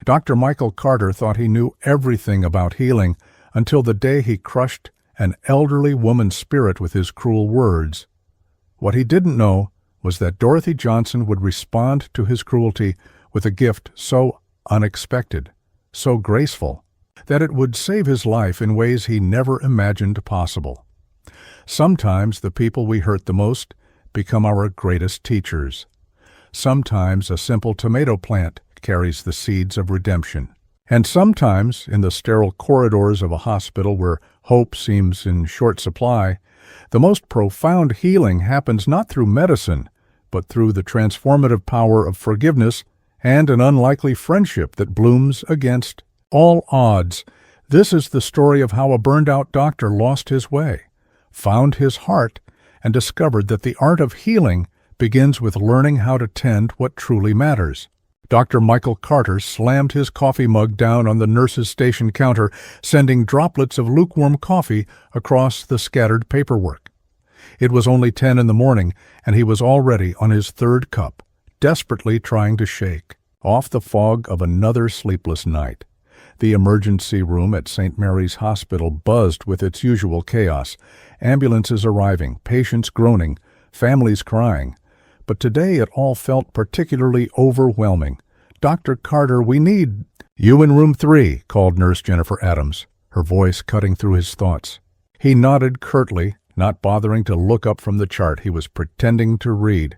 Dr. Michael Carter thought he knew everything about healing until the day he crushed an elderly woman's spirit with his cruel words. What he didn't know was that Dorothy Johnson would respond to his cruelty with a gift so unexpected, so graceful, that it would save his life in ways he never imagined possible. Sometimes the people we hurt the most become our greatest teachers. Sometimes a simple tomato plant carries the seeds of redemption. And sometimes, in the sterile corridors of a hospital where hope seems in short supply, the most profound healing happens not through medicine, but through the transformative power of forgiveness and an unlikely friendship that blooms against all odds. This is the story of how a burned-out doctor lost his way, found his heart, and discovered that the art of healing begins with learning how to tend what truly matters. Dr. Michael Carter slammed his coffee mug down on the nurse's station counter, sending droplets of lukewarm coffee across the scattered paperwork. It was only 10 in the morning, and he was already on his third cup, desperately trying to shake off the fog of another sleepless night. The emergency room at St. Mary's Hospital buzzed with its usual chaos, ambulances arriving, patients groaning, families crying. But today it all felt particularly overwhelming. "Dr. Carter, we need—" "You in room 3, called Nurse Jennifer Adams, her voice cutting through his thoughts. He nodded curtly, not bothering to look up from the chart he was pretending to read.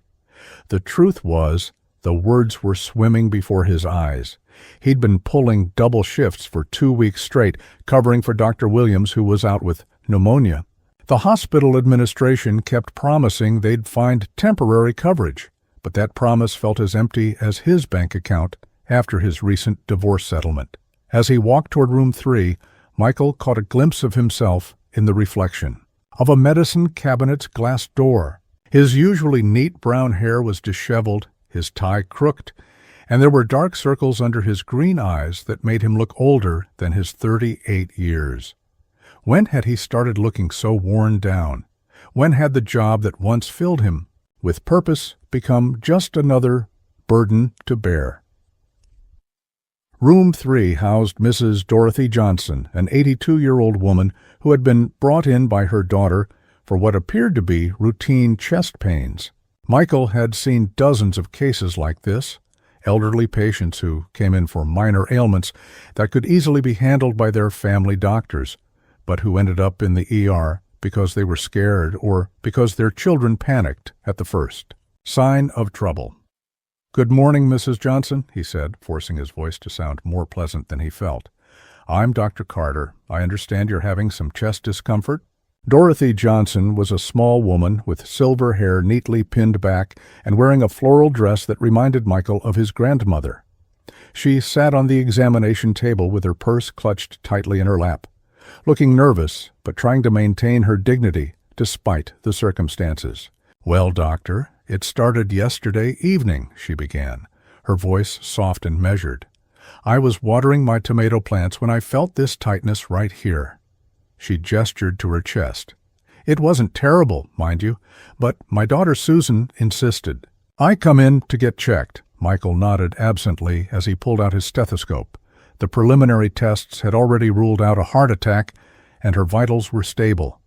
The truth was, the words were swimming before his eyes. He'd been pulling double shifts for 2 weeks straight, covering for Dr. Williams, who was out with pneumonia. The hospital administration kept promising they'd find temporary coverage, but that promise felt as empty as his bank account after his recent divorce settlement. As he walked toward room 3, Michael caught a glimpse of himself in the reflection of a medicine cabinet's glass door. His usually neat brown hair was disheveled, his tie crooked, and there were dark circles under his green eyes that made him look older than his 38 years. When had he started looking so worn down? When had the job that once filled him with purpose become just another burden to bear? Room 3 housed Mrs. Dorothy Johnson, an 82-year-old woman who had been brought in by her daughter for what appeared to be routine chest pains. Michael had seen dozens of cases like this, elderly patients who came in for minor ailments that could easily be handled by their family doctors, but who ended up in the ER because they were scared or because their children panicked at the first sign of trouble. "Good morning, Mrs. Johnson," he said, forcing his voice to sound more pleasant than he felt. "I'm Dr. Carter. I understand you're having some chest discomfort?" Dorothy Johnson was a small woman with silver hair neatly pinned back and wearing a floral dress that reminded Michael of his grandmother. She sat on the examination table with her purse clutched tightly in her lap, looking nervous but trying to maintain her dignity despite the circumstances. "Well, doctor, it started yesterday evening," she began, her voice soft and measured. "I was watering my tomato plants when I felt this tightness right here." She gestured to her chest. "It wasn't terrible, mind you, but my daughter Susan insisted. I come in to get checked." Michael nodded absently as he pulled out his stethoscope. The preliminary tests had already ruled out a heart attack, and her vitals were stable.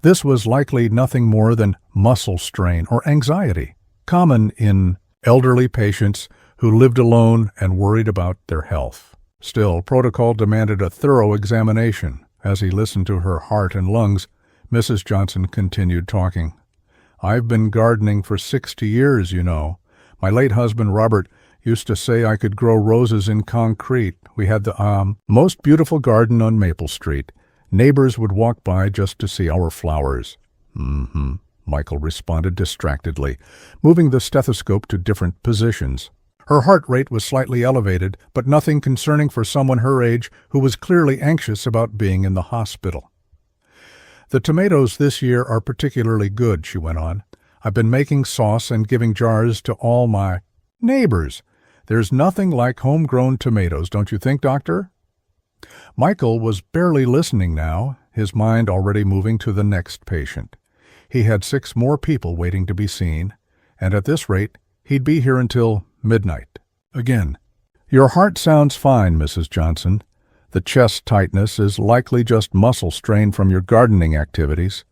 This was likely nothing more than muscle strain or anxiety, common in elderly patients who lived alone and worried about their health. Still, protocol demanded a thorough examination. As he listened to her heart and lungs, Mrs. Johnson continued talking. "I've been gardening for 60 years, you know. My late husband, Robert, used to say I could grow roses in concrete. We had the most beautiful garden on Maple Street. Neighbors would walk by just to see our flowers." "Mm-hmm," Michael responded distractedly, moving the stethoscope to different positions. Her heart rate was slightly elevated, but nothing concerning for someone her age who was clearly anxious about being in the hospital. "The tomatoes this year are particularly good," she went on. "I've been making sauce and giving jars to all my neighbors. There's nothing like homegrown tomatoes, don't you think, Doctor?" Michael was barely listening now, his mind already moving to the next patient. He had 6 more people waiting to be seen, and at this rate, he'd be here until midnight. Again, "Your heart sounds fine, Mrs. Johnson. The chest tightness is likely just muscle strain from your gardening activities.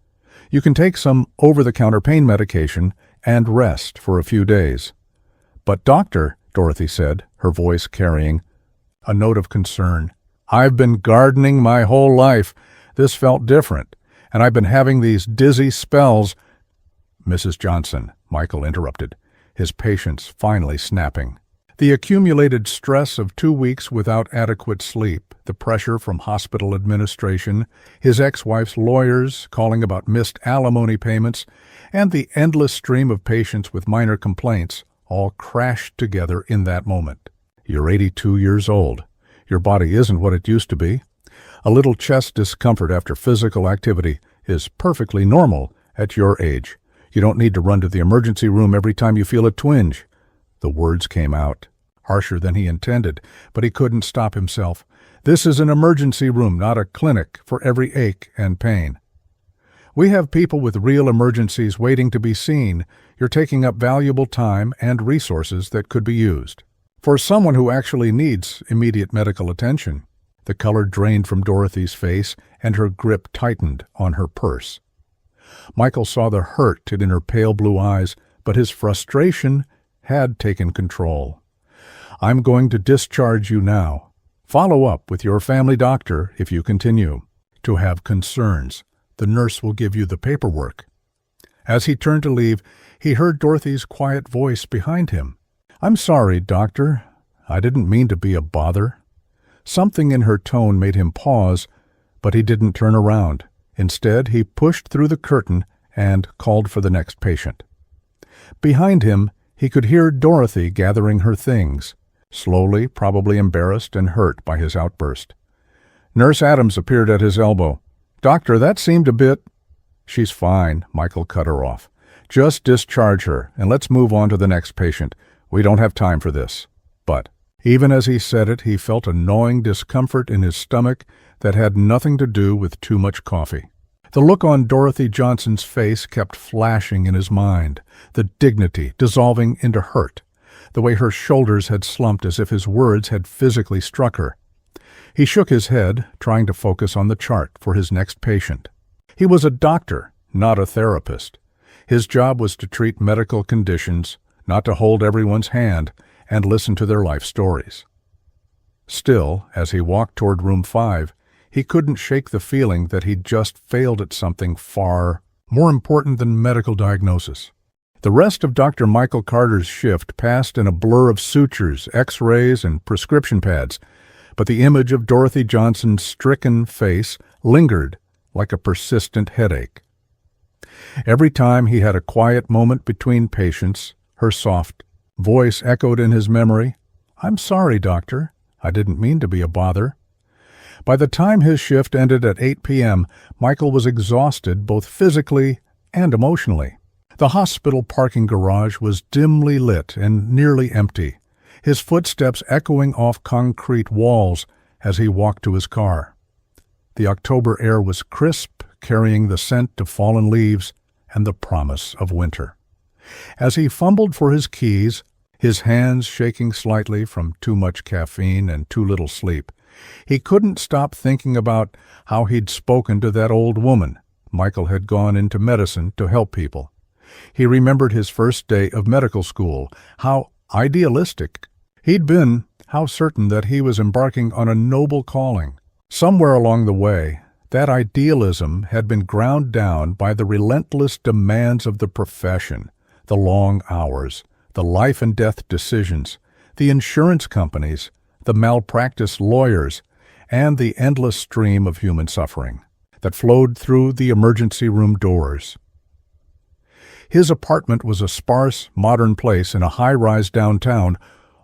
You can take some over-the-counter pain medication and rest for a few days." "But doctor," Dorothy said, her voice carrying a note of concern, "I've been gardening my whole life. This felt different, and I've been having these dizzy spells." "Mrs. Johnson," Michael interrupted, his patience finally snapping. The accumulated stress of 2 weeks without adequate sleep, the pressure from hospital administration, his ex-wife's lawyers calling about missed alimony payments, and the endless stream of patients with minor complaints all crashed together in that moment. "You're 82 years old. Your body isn't what it used to be. A little chest discomfort after physical activity is perfectly normal at your age. You don't need to run to the emergency room every time you feel a twinge." The words came out, harsher than he intended, but he couldn't stop himself. "This is an emergency room, not a clinic for every ache and pain. We have people with real emergencies waiting to be seen. You're taking up valuable time and resources that could be used for someone who actually needs immediate medical attention." The color drained from Dorothy's face, and her grip tightened on her purse. Michael saw the hurt in her pale blue eyes, but his frustration had taken control. "I'm going to discharge you now. Follow up with your family doctor if you continue to have concerns. The nurse will give you the paperwork." As he turned to leave, he heard Dorothy's quiet voice behind him. "I'm sorry, doctor. I didn't mean to be a bother." Something in her tone made him pause, but he didn't turn around. Instead, he pushed through the curtain and called for the next patient. Behind him, he could hear Dorothy gathering her things, slowly, probably embarrassed and hurt by his outburst. Nurse Adams appeared at his elbow. "Doctor, that seemed a bit—" "She's fine," Michael cut her off. "Just discharge her, and let's move on to the next patient. We don't have time for this." But even as he said it, he felt a gnawing discomfort in his stomach that had nothing to do with too much coffee. The look on Dorothy Johnson's face kept flashing in his mind, the dignity dissolving into hurt, the way her shoulders had slumped as if his words had physically struck her. He shook his head, trying to focus on the chart for his next patient. He was a doctor, not a therapist. His job was to treat medical conditions, not to hold everyone's hand and listen to their life stories. Still, as he walked toward room 5, he couldn't shake the feeling that he'd just failed at something far more important than medical diagnosis. The rest of Dr. Michael Carter's shift passed in a blur of sutures, X-rays, and prescription pads, but the image of Dorothy Johnson's stricken face lingered like a persistent headache. Every time he had a quiet moment between patients, her soft voice echoed in his memory, "I'm sorry, doctor. I didn't mean to be a bother." By the time his shift ended at 8 p.m., Michael was exhausted both physically and emotionally. The hospital parking garage was dimly lit and nearly empty, his footsteps echoing off concrete walls as he walked to his car. The October air was crisp, carrying the scent of fallen leaves and the promise of winter. As he fumbled for his keys, his hands shaking slightly from too much caffeine and too little sleep, he couldn't stop thinking about how he'd spoken to that old woman. Michael had gone into medicine to help people. He remembered his first day of medical school, how idealistic he'd been, how certain that he was embarking on a noble calling. Somewhere along the way, that idealism had been ground down by the relentless demands of the profession, the long hours, the life and death decisions, the insurance companies, the malpractice lawyers, and the endless stream of human suffering that flowed through the emergency room doors. His apartment was a sparse, modern place in a high-rise downtown,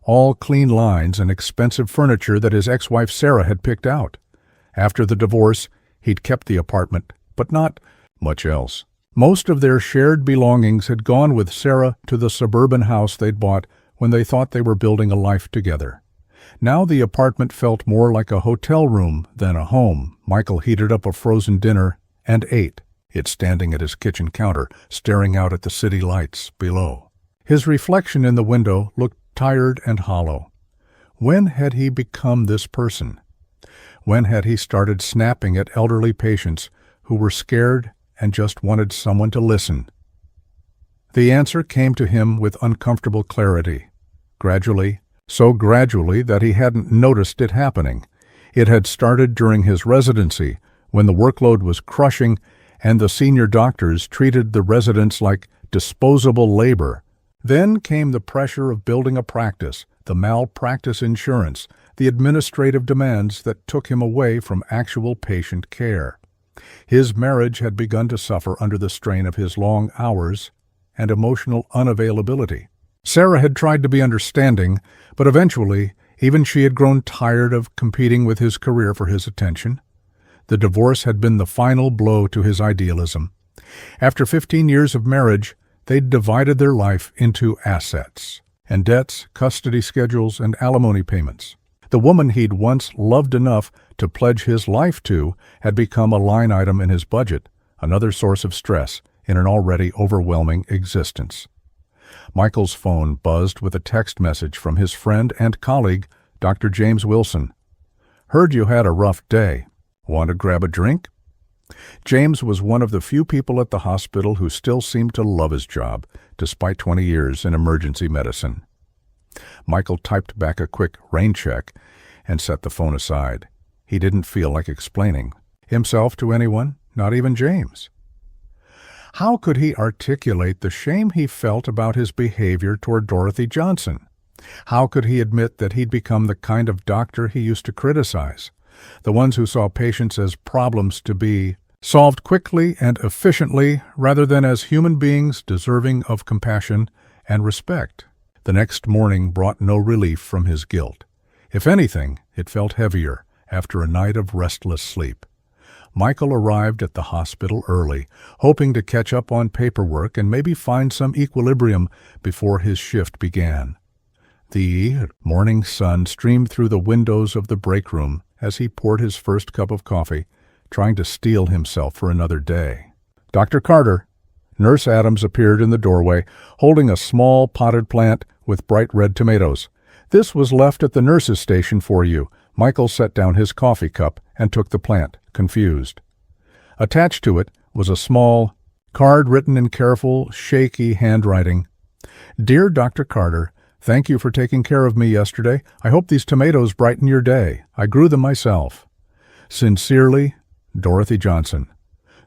all clean lines and expensive furniture that his ex-wife Sarah had picked out. After the divorce, he'd kept the apartment, but not much else. Most of their shared belongings had gone with Sarah to the suburban house they'd bought when they thought they were building a life together. Now the apartment felt more like a hotel room than a home. Michael heated up a frozen dinner and ate, it standing at his kitchen counter, staring out at the city lights below. His reflection in the window looked tired and hollow. When had he become this person? When had he started snapping at elderly patients who were scared and just wanted someone to listen? The answer came to him with uncomfortable clarity. Gradually, so gradually that he hadn't noticed it happening. It had started during his residency, when the workload was crushing and the senior doctors treated the residents like disposable labor. Then came the pressure of building a practice, the malpractice insurance, the administrative demands that took him away from actual patient care. His marriage had begun to suffer under the strain of his long hours and emotional unavailability. Sarah had tried to be understanding, but eventually even she had grown tired of competing with his career for his attention. The divorce had been the final blow to his idealism. After 15 years of marriage, they'd divided their life into assets and debts, custody schedules, and alimony payments. The woman he'd once loved enough to pledge his life to had become a line item in his budget, another source of stress in an already overwhelming existence. Michael's phone buzzed with a text message from his friend and colleague, Dr. James Wilson. "Heard you had a rough day. Want to grab a drink?" James was one of the few people at the hospital who still seemed to love his job, despite 20 years in emergency medicine. Michael typed back a quick rain check and set the phone aside. He didn't feel like explaining himself to anyone, not even James. How could he articulate the shame he felt about his behavior toward Dorothy Johnson? How could he admit that he'd become the kind of doctor he used to criticize? The ones who saw patients as problems to be solved quickly and efficiently rather than as human beings deserving of compassion and respect. The next morning brought no relief from his guilt. If anything, it felt heavier after a night of restless sleep. Michael arrived at the hospital early, hoping to catch up on paperwork and maybe find some equilibrium before his shift began. The morning sun streamed through the windows of the break room as he poured his first cup of coffee, trying to steel himself for another day. "Dr. Carter." Nurse Adams appeared in the doorway, holding a small potted plant with bright red tomatoes. "This was left at the nurse's station for you." Michael set down his coffee cup and took the plant, confused. Attached to it was a small card written in careful, shaky handwriting. "Dear Dr. Carter, thank you for taking care of me yesterday. I hope these tomatoes brighten your day. I grew them myself. Sincerely, Dorothy Johnson."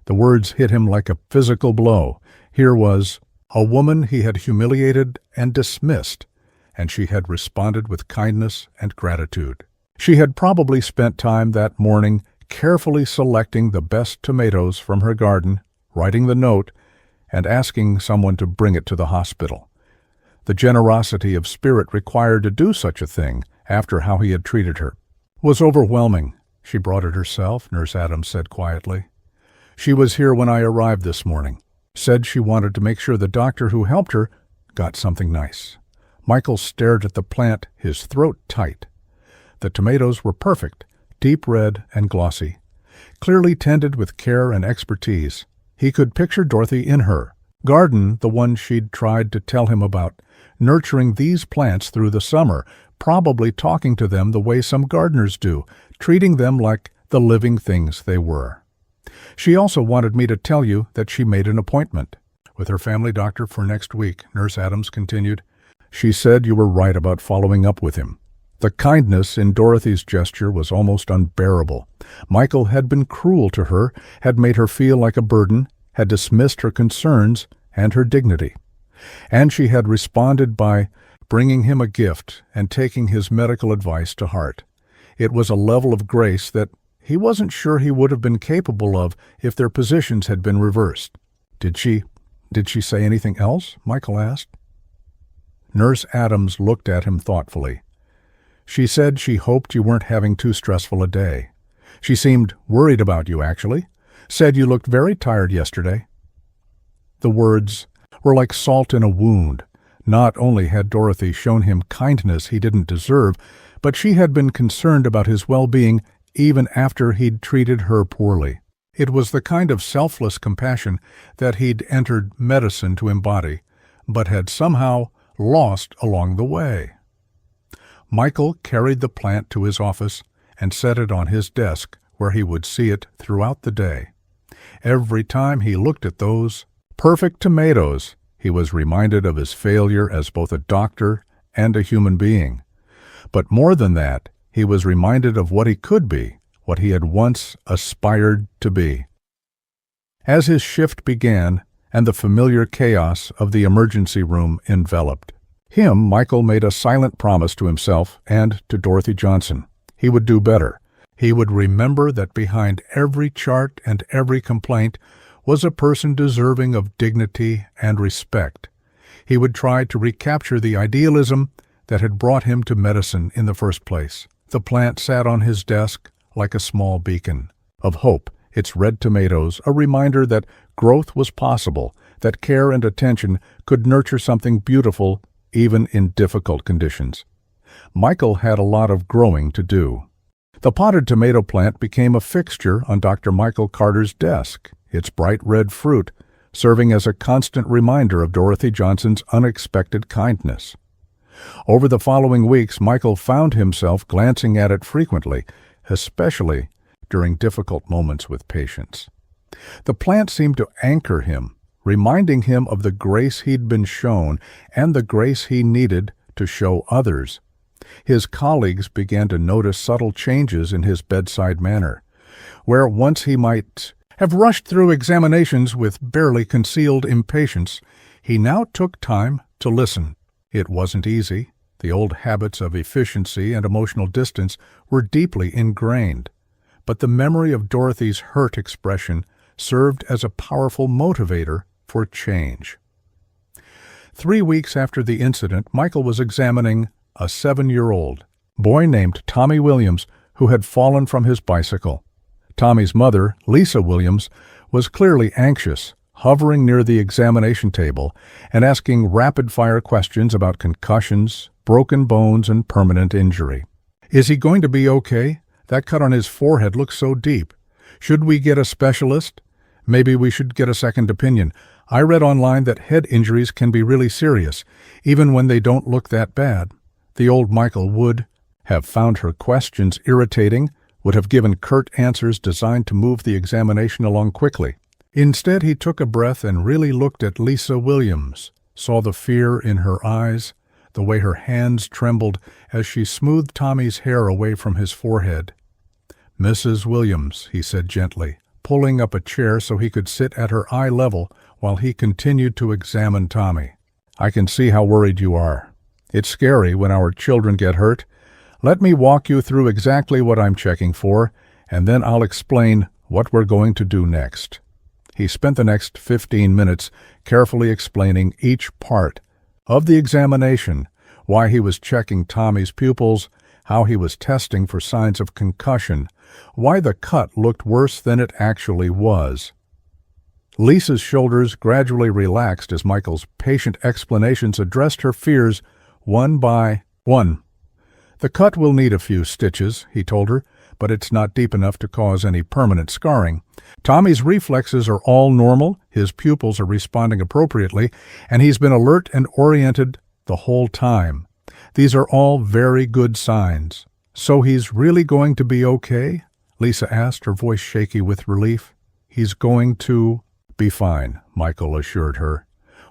The words hit him like a physical blow. Here was a woman he had humiliated and dismissed, and she had responded with kindness and gratitude. She had probably spent time that morning carefully selecting the best tomatoes from her garden, writing the note, and asking someone to bring it to the hospital. The generosity of spirit required to do such a thing after how he had treated her was overwhelming. "She brought it herself," Nurse Adams said quietly. "She was here when I arrived this morning. Said she wanted to make sure the doctor who helped her got something nice." Michael stared at the plant, his throat tight. The tomatoes were perfect, deep red and glossy, clearly tended with care and expertise. He could picture Dorothy in her garden, the one she'd tried to tell him about, nurturing these plants through the summer, probably talking to them the way some gardeners do, treating them like the living things they were. "She also wanted me to tell you that she made an appointment with her family doctor for next week," Nurse Adams continued. "She said you were right about following up with him." The kindness in Dorothy's gesture was almost unbearable. Michael had been cruel to her, had made her feel like a burden, had dismissed her concerns and her dignity. And she had responded by bringing him a gift and taking his medical advice to heart. It was a level of grace that he wasn't sure he would have been capable of if their positions had been reversed. Did she say anything else?" Michael asked. Nurse Adams looked at him thoughtfully. "She said she hoped you weren't having too stressful a day. She seemed worried about you, actually. Said you looked very tired yesterday." The words were like salt in a wound. Not only had Dorothy shown him kindness he didn't deserve, but she had been concerned about his well-being even after he'd treated her poorly. It was the kind of selfless compassion that he'd entered medicine to embody, but had somehow lost along the way. Michael carried the plant to his office and set it on his desk where he would see it throughout the day. Every time he looked at those perfect tomatoes, he was reminded of his failure as both a doctor and a human being. But more than that, he was reminded of what he could be, what he had once aspired to be. As his shift began and the familiar chaos of the emergency room enveloped him, Michael made a silent promise to himself and to Dorothy Johnson. He would do better. He would remember that behind every chart and every complaint was a person deserving of dignity and respect. He would try to recapture the idealism that had brought him to medicine in the first place. The plant sat on his desk like a small beacon of hope, its red tomatoes a reminder that growth was possible, that care and attention could nurture something beautiful even in difficult conditions. Michael had a lot of growing to do. The potted tomato plant became a fixture on Dr. Michael Carter's desk, its bright red fruit serving as a constant reminder of Dorothy Johnson's unexpected kindness. Over the following weeks, Michael found himself glancing at it frequently, especially during difficult moments with patients. The plant seemed to anchor him, reminding him of the grace he'd been shown and the grace he needed to show others. His colleagues began to notice subtle changes in his bedside manner. Where once he might have rushed through examinations with barely concealed impatience, he now took time to listen. It wasn't easy. The old habits of efficiency and emotional distance were deeply ingrained. But the memory of Dorothy's hurt expression served as a powerful motivator for change. 3 weeks after the incident, Michael was examining a 7-year-old boy named Tommy Williams who had fallen from his bicycle. Tommy's mother, Lisa Williams, was clearly anxious, hovering near the examination table and asking rapid-fire questions about concussions, broken bones, and permanent injury. "Is he going to be okay? That cut on his forehead looks so deep. Should we get a specialist? Maybe we should get a second opinion. I read online that head injuries can be really serious, even when they don't look that bad." The old Michael would have found her questions irritating, would have given curt answers designed to move the examination along quickly. Instead, he took a breath and really looked at Lisa Williams, saw the fear in her eyes, the way her hands trembled as she smoothed Tommy's hair away from his forehead. "Mrs. Williams," he said gently, pulling up a chair so he could sit at her eye level while he continued to examine Tommy. "I can see how worried you are. It's scary when our children get hurt. Let me walk you through exactly what I'm checking for, and then I'll explain what we're going to do next." He spent the next 15 minutes carefully explaining each part of the examination, why he was checking Tommy's pupils, how he was testing for signs of concussion, why the cut looked worse than it actually was. Lisa's shoulders gradually relaxed as Michael's patient explanations addressed her fears one by one. "The cut will need a few stitches," he told her, "but it's not deep enough to cause any permanent scarring. Tommy's reflexes are all normal, his pupils are responding appropriately, and he's been alert and oriented the whole time. These are all very good signs." "So he's really going to be okay?" Lisa asked, her voice shaky with relief. "He's going to be fine," Michael assured her.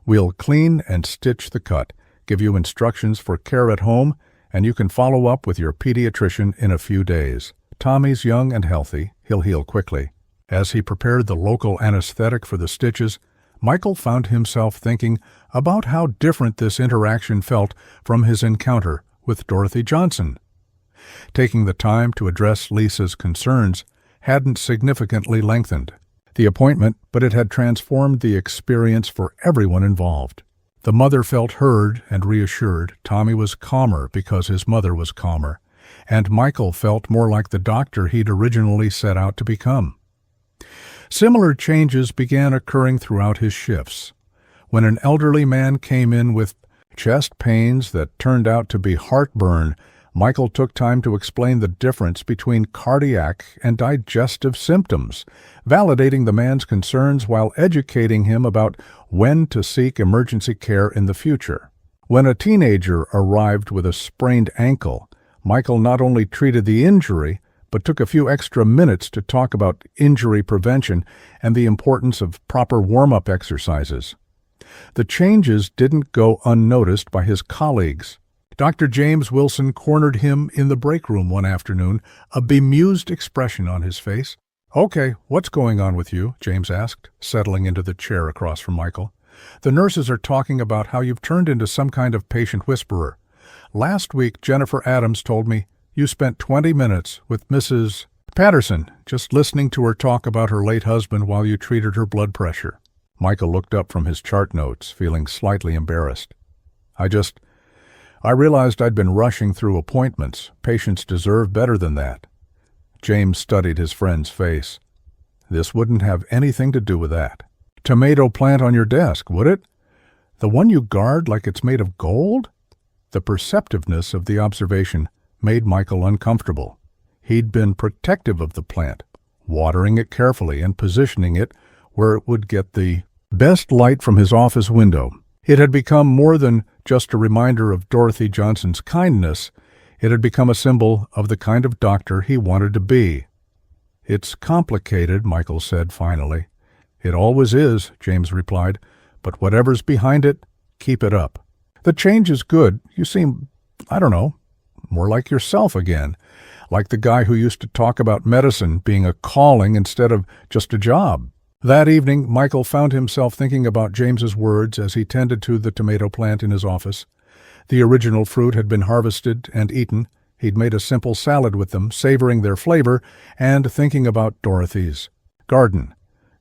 "We'll clean and stitch the cut, give you instructions for care at home, and you can follow up with your pediatrician in a few days. Tommy's young and healthy. He'll heal quickly." As he prepared the local anesthetic for the stitches, Michael found himself thinking about how different this interaction felt from his encounter with Dorothy Johnson. Taking the time to address Lisa's concerns hadn't significantly lengthened the appointment, but it had transformed the experience for everyone involved. The mother felt heard and reassured. Tommy was calmer because his mother was calmer, and Michael felt more like the doctor he'd originally set out to become. Similar changes began occurring throughout his shifts. When an elderly man came in with chest pains that turned out to be heartburn, Michael took time to explain the difference between cardiac and digestive symptoms, validating the man's concerns while educating him about when to seek emergency care in the future. When a teenager arrived with a sprained ankle, Michael not only treated the injury, but took a few extra minutes to talk about injury prevention and the importance of proper warm-up exercises. The changes didn't go unnoticed by his colleagues. Dr. James Wilson cornered him in the break room one afternoon, a bemused expression on his face. "Okay, what's going on with you?" James asked, settling into the chair across from Michael. "The nurses are talking about how you've turned into some kind of patient whisperer. Last week, Jennifer Adams told me you spent 20 minutes with Mrs. Patterson, just listening to her talk about her late husband while you treated her blood pressure." Michael looked up from his chart notes, feeling slightly embarrassed. I realized I'd been rushing through appointments. Patients deserve better than that." James studied his friend's face. "This wouldn't have anything to do with that. Tomato plant on your desk, would it? The one you guard like it's made of gold?" The perceptiveness of the observation made Michael uncomfortable. He'd been protective of the plant, watering it carefully and positioning it where it would get the best light from his office window. It had become more than just a reminder of Dorothy Johnson's kindness. It had become a symbol of the kind of doctor he wanted to be. "It's complicated," Michael said finally. "It always is," James replied, "but whatever's behind it, keep it up. The change is good. You seem, more like yourself again, like the guy who used to talk about medicine being a calling instead of just a job." That evening, Michael found himself thinking about James's words as he tended to the tomato plant in his office. The original fruit had been harvested and eaten. He'd made a simple salad with them, savoring their flavor and thinking about Dorothy's garden.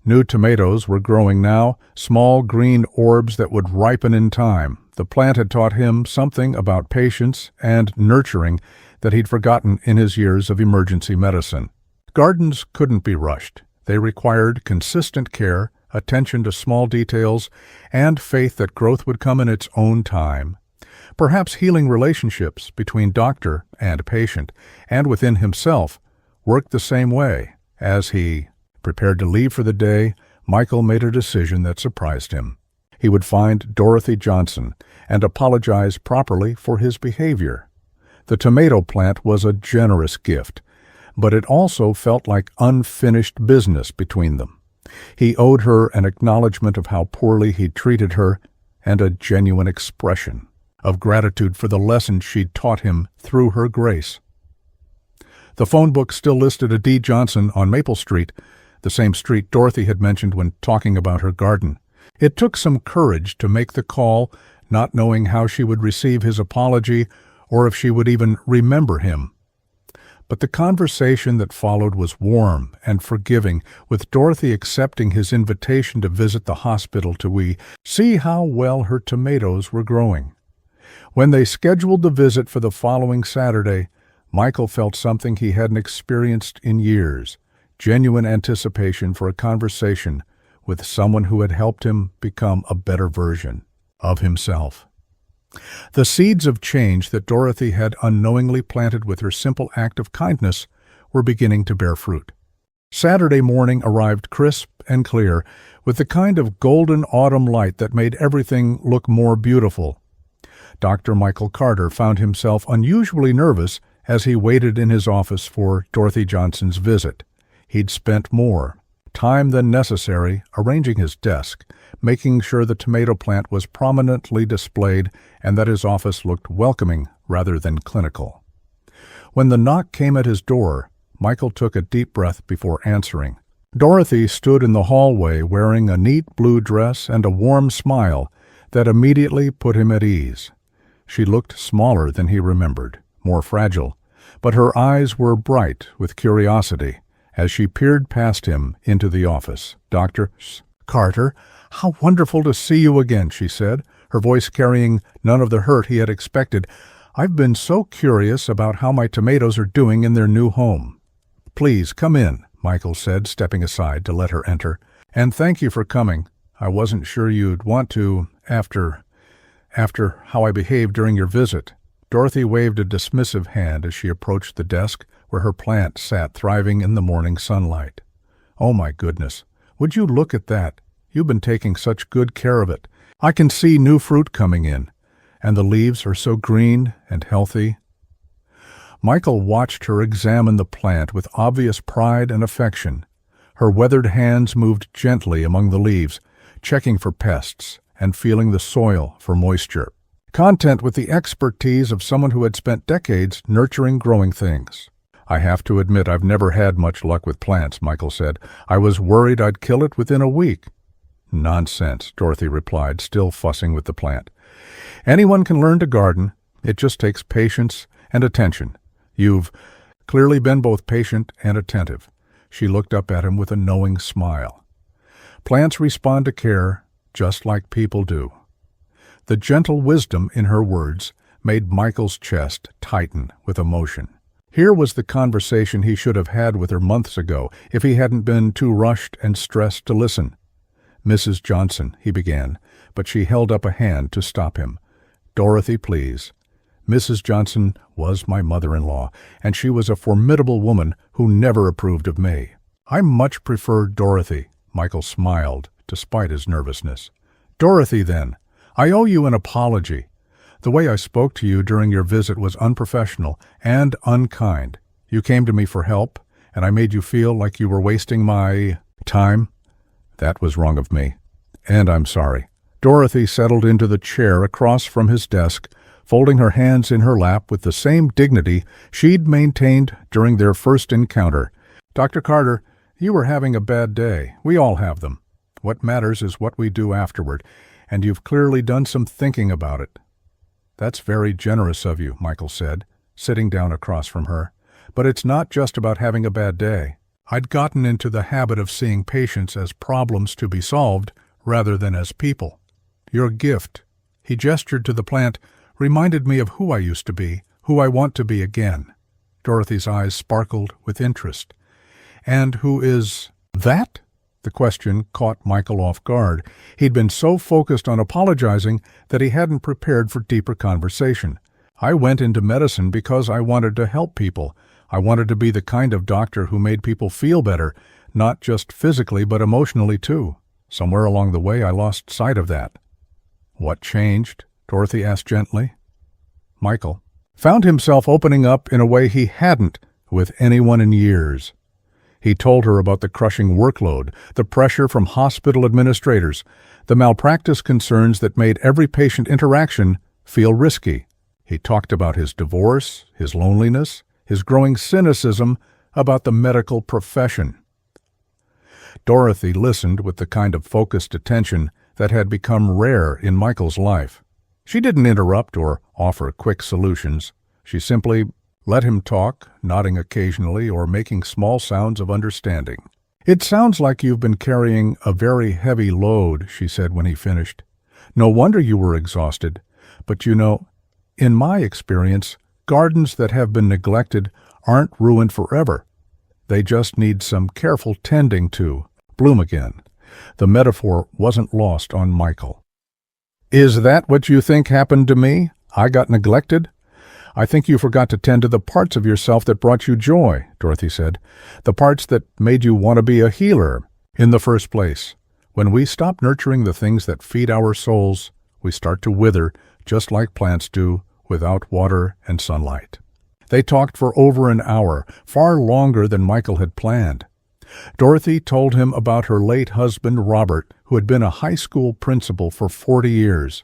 New tomatoes were growing now, small green orbs that would ripen in time. The plant had taught him something about patience and nurturing that he'd forgotten in his years of emergency medicine. Gardens couldn't be rushed. They required consistent care, attention to small details, and faith that growth would come in its own time. Perhaps healing relationships between doctor and patient, and within himself, worked the same way. As he prepared to leave for the day, Michael made a decision that surprised him. He would find Dorothy Johnson and apologize properly for his behavior. The tomato plant was a generous gift, but it also felt like unfinished business between them. He owed her an acknowledgement of how poorly he'd treated her and a genuine expression of gratitude for the lessons she'd taught him through her grace. The phone book still listed a D. Johnson on Maple Street, the same street Dorothy had mentioned when talking about her garden. It took some courage to make the call, not knowing how she would receive his apology or if she would even remember him. But the conversation that followed was warm and forgiving, with Dorothy accepting his invitation to visit the hospital to see how well her tomatoes were growing. When they scheduled the visit for the following Saturday, Michael felt something he hadn't experienced in years, genuine anticipation for a conversation with someone who had helped him become a better version of himself. The seeds of change that Dorothy had unknowingly planted with her simple act of kindness were beginning to bear fruit. Saturday morning arrived crisp and clear, with the kind of golden autumn light that made everything look more beautiful. Dr. Michael Carter found himself unusually nervous as he waited in his office for Dorothy Johnson's visit. He'd spent more time than necessary arranging his desk, making sure the tomato plant was prominently displayed and that his office looked welcoming rather than clinical. When the knock came at his door, Michael took a deep breath before answering. Dorothy stood in the hallway wearing a neat blue dress and a warm smile that immediately put him at ease. She looked smaller than he remembered, more fragile, but her eyes were bright with curiosity as she peered past him into the office. "Dr. Carter, how wonderful to see you again," she said, her voice carrying none of the hurt he had expected. "I've been so curious about how my tomatoes are doing in their new home." "Please, come in," Michael said, stepping aside to let her enter. "And thank you for coming. I wasn't sure you'd want to after how I behaved during your visit." Dorothy waved a dismissive hand as she approached the desk where her plant sat thriving in the morning sunlight. "Oh my goodness, would you look at that? You've been taking such good care of it. I can see new fruit coming in. And the leaves are so green and healthy." Michael watched her examine the plant with obvious pride and affection. Her weathered hands moved gently among the leaves, checking for pests and feeling the soil for moisture. Content with the expertise of someone who had spent decades nurturing growing things. "I have to admit I've never had much luck with plants," Michael said. "I was worried I'd kill it within a week." "Nonsense," Dorothy replied, still fussing with the plant. "Anyone can learn to garden. It just takes patience and attention. You've clearly been both patient and attentive." She looked up at him with a knowing smile. "Plants respond to care just like people do." The gentle wisdom in her words made Michael's chest tighten with emotion. Here was the conversation he should have had with her months ago if he hadn't been too rushed and stressed to listen. "Mrs. Johnson," he began, but she held up a hand to stop him. "Dorothy, please. Mrs. Johnson was my mother-in-law, and she was a formidable woman who never approved of me." "I much prefer Dorothy," Michael smiled, despite his nervousness. "Dorothy, then. I owe you an apology. The way I spoke to you during your visit was unprofessional and unkind. You came to me for help, and I made you feel like you were wasting my time. That was wrong of me, and I'm sorry." Dorothy settled into the chair across from his desk, folding her hands in her lap with the same dignity she'd maintained during their first encounter. "Dr. Carter, you were having a bad day. We all have them. What matters is what we do afterward, and you've clearly done some thinking about it." "That's very generous of you," Michael said, sitting down across from her. "But it's not just about having a bad day. I'd gotten into the habit of seeing patients as problems to be solved rather than as people. Your gift," he gestured to the plant, "reminded me of who I used to be, who I want to be again." Dorothy's eyes sparkled with interest. "And who is that?" The question caught Michael off guard. He'd been so focused on apologizing that he hadn't prepared for deeper conversation. "I went into medicine because I wanted to help people. I wanted to be the kind of doctor who made people feel better, not just physically but emotionally too. Somewhere along the way I lost sight of that." "What changed?" Dorothy asked gently. Michael found himself opening up in a way he hadn't with anyone in years. He told her about the crushing workload, the pressure from hospital administrators, the malpractice concerns that made every patient interaction feel risky. He talked about his divorce, his loneliness, his growing cynicism about the medical profession. Dorothy listened with the kind of focused attention that had become rare in Michael's life. She didn't interrupt or offer quick solutions. She simply let him talk, nodding occasionally or making small sounds of understanding. "It sounds like you've been carrying a very heavy load," she said when he finished. "No wonder you were exhausted. But you know, in my experience, gardens that have been neglected aren't ruined forever. They just need some careful tending to bloom again." The metaphor wasn't lost on Michael. "Is that what you think happened to me? I got neglected?" "I think you forgot to tend to the parts of yourself that brought you joy," Dorothy said. "The parts that made you want to be a healer in the first place. When we stop nurturing the things that feed our souls, we start to wither, just like plants do, without water and sunlight." They talked for over an hour, far longer than Michael had planned. Dorothy told him about her late husband, Robert, who had been a high school principal for 40 years.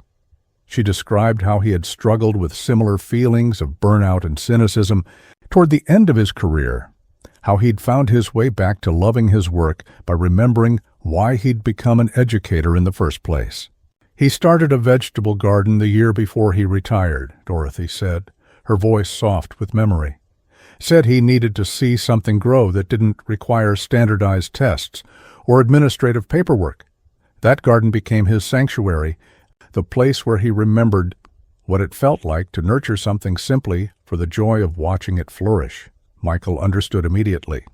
She described how he had struggled with similar feelings of burnout and cynicism toward the end of his career, how he'd found his way back to loving his work by remembering why he'd become an educator in the first place. "He started a vegetable garden the year before he retired," Dorothy said, her voice soft with memory. "Said he needed to see something grow that didn't require standardized tests or administrative paperwork. That garden became his sanctuary, the place where he remembered what it felt like to nurture something simply for the joy of watching it flourish." Michael understood immediately.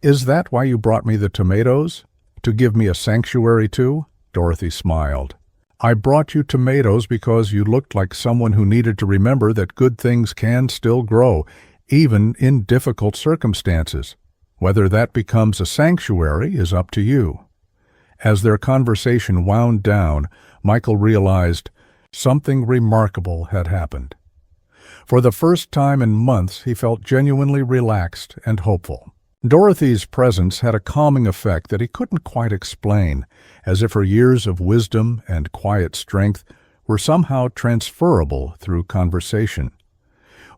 "Is that why you brought me the tomatoes? To give me a sanctuary too?" Dorothy smiled. "I brought you tomatoes because you looked like someone who needed to remember that good things can still grow, even in difficult circumstances. Whether that becomes a sanctuary is up to you." As their conversation wound down, Michael realized Something remarkable had happened. For the first time in months, he felt genuinely relaxed and hopeful. Dorothy's presence had a calming effect that he couldn't quite explain, as if her years of wisdom and quiet strength were somehow transferable through conversation.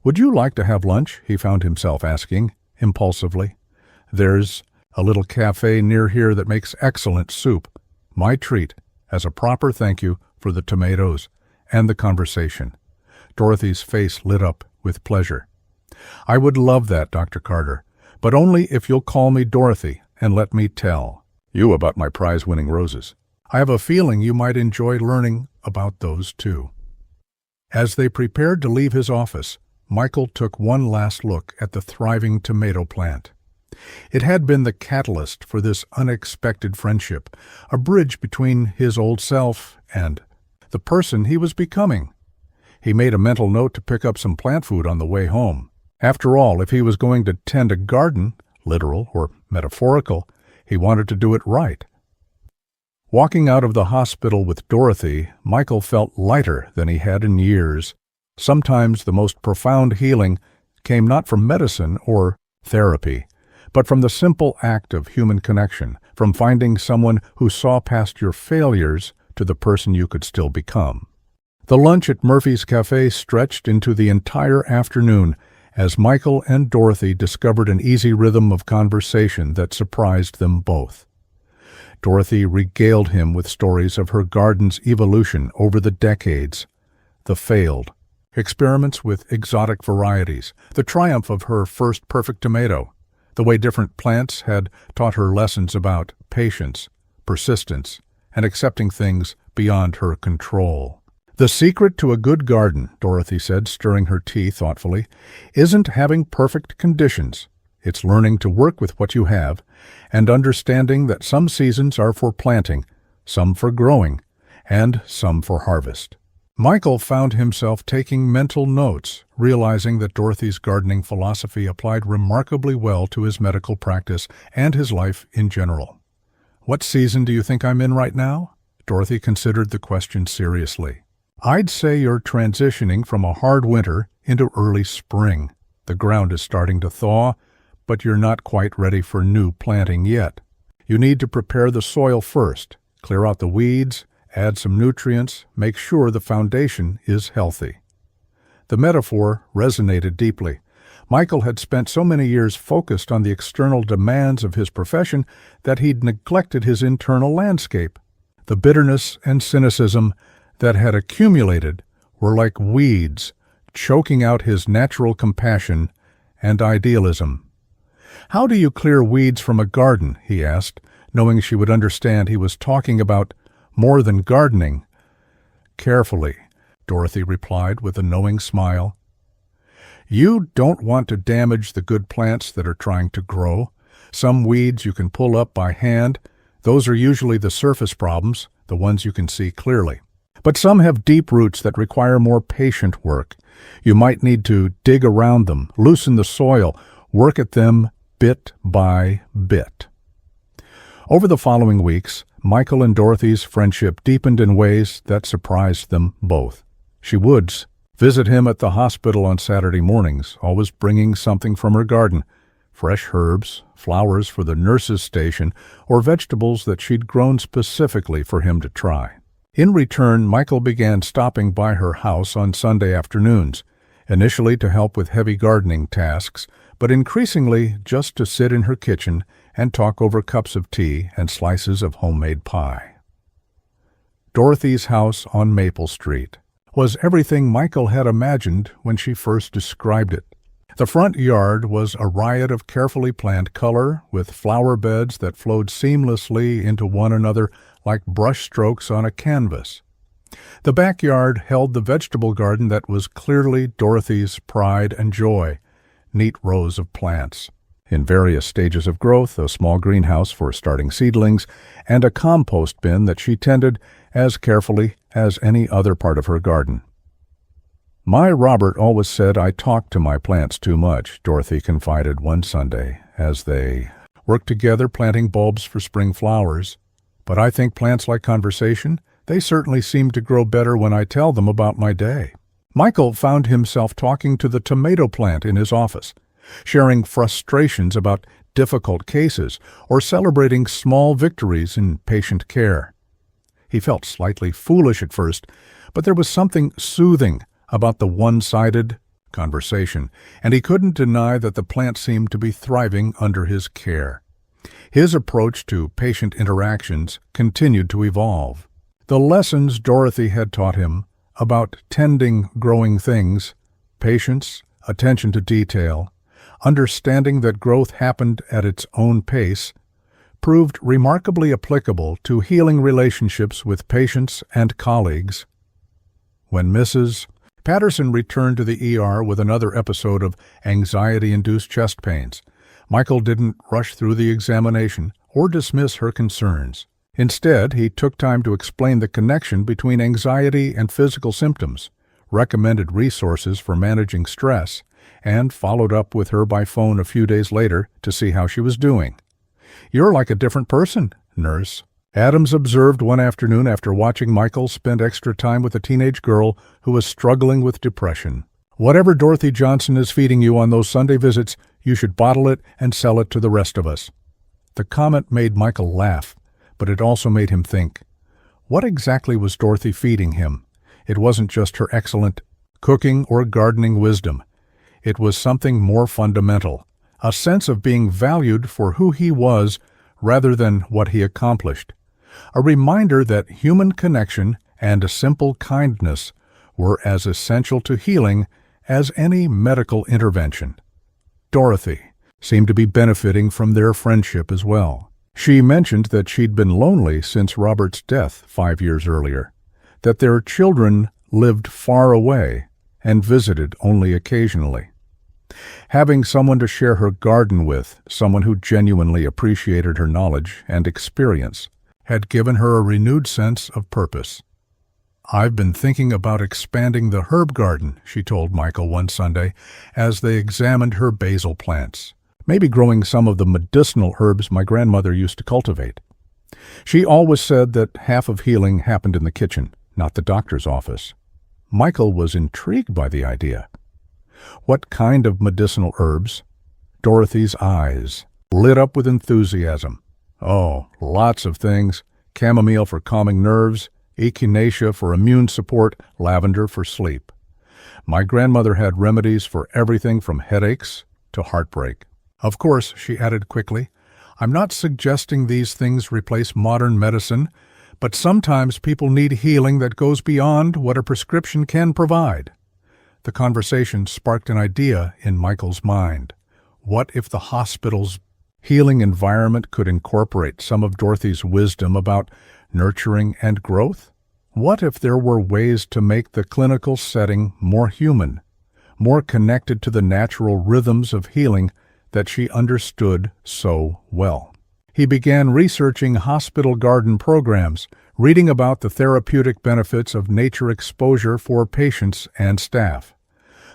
"Would you like to have lunch?" he found himself asking, impulsively. "There's a little cafe near here that makes excellent soup. My treat, as a proper thank you for the tomatoes and the conversation." Dorothy's face lit up with pleasure. "I would love that, Dr. Carter, but only if you'll call me Dorothy and let me tell you about my prize-winning roses. I have a feeling you might enjoy learning about those too." As they prepared to leave his office, Michael took one last look at the thriving tomato plant. It had been the catalyst for this unexpected friendship, a bridge between his old self and the person he was becoming. He made a mental note to pick up some plant food on the way home. After all, if he was going to tend a garden, literal or metaphorical, he wanted to do it right. Walking out of the hospital with Dorothy, Michael felt lighter than he had in years. Sometimes the most profound healing came not from medicine or therapy, but from the simple act of human connection, from finding someone who saw past your failures to the person you could still become. The lunch at Murphy's Cafe stretched into the entire afternoon as Michael and Dorothy discovered an easy rhythm of conversation that surprised them both. Dorothy regaled him with stories of her garden's evolution over the decades, the failed experiments with exotic varieties, the triumph of her first perfect tomato, the way different plants had taught her lessons about patience, persistence, and accepting things beyond her control. "The secret to a good garden," Dorothy said, stirring her tea thoughtfully, "isn't having perfect conditions. It's learning to work with what you have and understanding that some seasons are for planting, some for growing, and some for harvest." Michael found himself taking mental notes, realizing that Dorothy's gardening philosophy applied remarkably well to his medical practice and his life in general. "What season do you think I'm in right now?" Dorothy considered the question seriously. "I'd say you're transitioning from a hard winter into early spring. The ground is starting to thaw, but you're not quite ready for new planting yet. You need to prepare the soil first, clear out the weeds, add some nutrients, make sure the foundation is healthy." The metaphor resonated deeply. Michael had spent so many years focused on the external demands of his profession that he'd neglected his internal landscape. The bitterness and cynicism that had accumulated were like weeds, choking out his natural compassion and idealism. "How do you clear weeds from a garden?" he asked, knowing she would understand he was talking about more than gardening. "Carefully," Dorothy replied with a knowing smile. "You don't want to damage the good plants that are trying to grow. Some weeds you can pull up by hand. Those are usually the surface problems, the ones you can see clearly. But some have deep roots that require more patient work. You might need to dig around them, loosen the soil, work at them bit by bit." Over the following weeks, Michael and Dorothy's friendship deepened in ways that surprised them both. She would visit him at the hospital on Saturday mornings, always bringing something from her garden, fresh herbs, flowers for the nurse's station, or vegetables that she'd grown specifically for him to try. In return, Michael began stopping by her house on Sunday afternoons, initially to help with heavy gardening tasks, but increasingly just to sit in her kitchen and talk over cups of tea and slices of homemade pie. Dorothy's house on Maple Street was everything Michael had imagined when she first described it. The front yard was a riot of carefully planned color, with flower beds that flowed seamlessly into one another like brush strokes on a canvas. The backyard held the vegetable garden that was clearly Dorothy's pride and joy, neat rows of plants in various stages of growth, a small greenhouse for starting seedlings, and a compost bin that she tended as carefully as any other part of her garden. "My Robert always said I talked to my plants too much," Dorothy confided one Sunday as they worked together planting bulbs for spring flowers. "But I think plants like conversation. They certainly seem to grow better when I tell them about my day." Michael found himself talking to the tomato plant in his office, sharing frustrations about difficult cases or celebrating small victories in patient care. He felt slightly foolish at first, but there was something soothing about the one-sided conversation, and he couldn't deny that the plant seemed to be thriving under his care. His approach to patient interactions continued to evolve. The lessons Dorothy had taught him about tending growing things, patience, attention to detail, understanding that growth happened at its own pace, proved remarkably applicable to healing relationships with patients and colleagues. When Mrs. Patterson returned to the ER with another episode of anxiety-induced chest pains, Michael didn't rush through the examination or dismiss her concerns. Instead, he took time to explain the connection between anxiety and physical symptoms, recommended resources for managing stress, and followed up with her by phone a few days later to see how she was doing. "You're like a different person, nurse," Adams observed one afternoon after watching Michael spend extra time with a teenage girl who was struggling with depression. "Whatever Dorothy Johnson is feeding you on those Sunday visits, you should bottle it and sell it to the rest of us." The comment made Michael laugh, but it also made him think. What exactly was Dorothy feeding him? It wasn't just her excellent cooking or gardening wisdom. It was something more fundamental, a sense of being valued for who he was rather than what he accomplished. A reminder that human connection and a simple kindness were as essential to healing as any medical intervention. Dorothy seemed to be benefiting from their friendship as well. She mentioned that she'd been lonely since Robert's death 5 years earlier, that their children lived far away and visited only occasionally. Having someone to share her garden with, someone who genuinely appreciated her knowledge and experience, had given her a renewed sense of purpose. "I've been thinking about expanding the herb garden," she told Michael one Sunday as they examined her basil plants, "maybe growing some of the medicinal herbs my grandmother used to cultivate." She always said that half of healing happened in the kitchen, not the doctor's office. Michael was intrigued by the idea. What kind of medicinal herbs? Dorothy's eyes lit up with enthusiasm. "Oh, lots of things. Chamomile for calming nerves, echinacea for immune support, lavender for sleep. My grandmother had remedies for everything from headaches to heartbreak." "Of course," she added quickly, "I'm not suggesting these things replace modern medicine, but sometimes people need healing that goes beyond what a prescription can provide." The conversation sparked an idea in Michael's mind. What if the hospital's healing environment could incorporate some of Dorothy's wisdom about nurturing and growth? What if there were ways to make the clinical setting more human, more connected to the natural rhythms of healing that she understood so well? He began researching hospital garden programs, reading about the therapeutic benefits of nature exposure for patients and staff.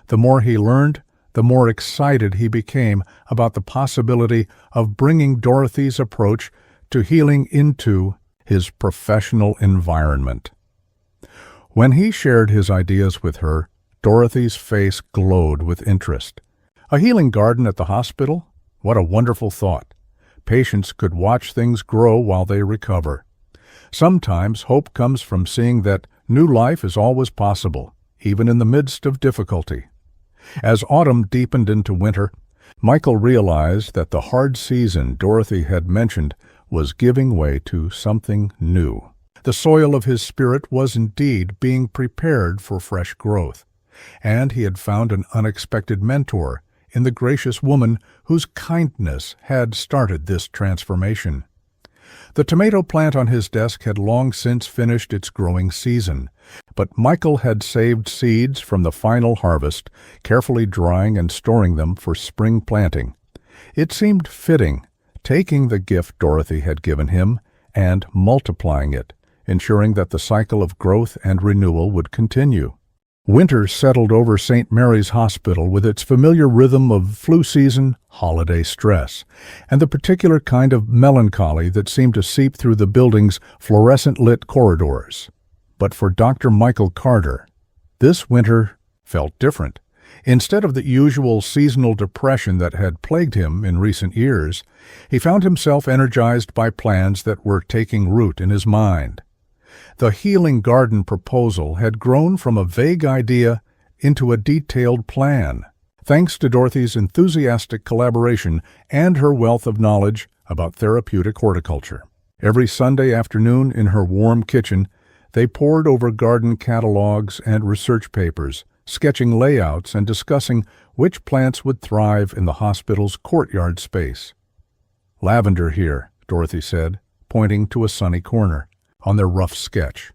The more he learned, the more excited he became about the possibility of bringing Dorothy's approach to healing into his professional environment. When he shared his ideas with her, Dorothy's face glowed with interest. A healing garden at the hospital? What a wonderful thought. Patients could watch things grow while they recover. Sometimes hope comes from seeing that new life is always possible, even in the midst of difficulty. As autumn deepened into winter, Michael realized that the hard season Dorothy had mentioned was giving way to something new. The soil of his spirit was indeed being prepared for fresh growth, and he had found an unexpected mentor in the gracious woman whose kindness had started this transformation. The tomato plant on his desk had long since finished its growing season, but Michael had saved seeds from the final harvest, carefully drying and storing them for spring planting. It seemed fitting, taking the gift Dorothy had given him and multiplying it, ensuring that the cycle of growth and renewal would continue. Winter settled over St. Mary's Hospital with its familiar rhythm of flu season, holiday stress, and the particular kind of melancholy that seemed to seep through the building's fluorescent-lit corridors. But for Dr. Michael Carter, this winter felt different. Instead of the usual seasonal depression that had plagued him in recent years, he found himself energized by plans that were taking root in his mind. The healing garden proposal had grown from a vague idea into a detailed plan, thanks to Dorothy's enthusiastic collaboration and her wealth of knowledge about therapeutic horticulture. Every Sunday afternoon in her warm kitchen, they pored over garden catalogs and research papers, sketching layouts and discussing which plants would thrive in the hospital's courtyard space. "Lavender here," Dorothy said, pointing to a sunny corner on their rough sketch.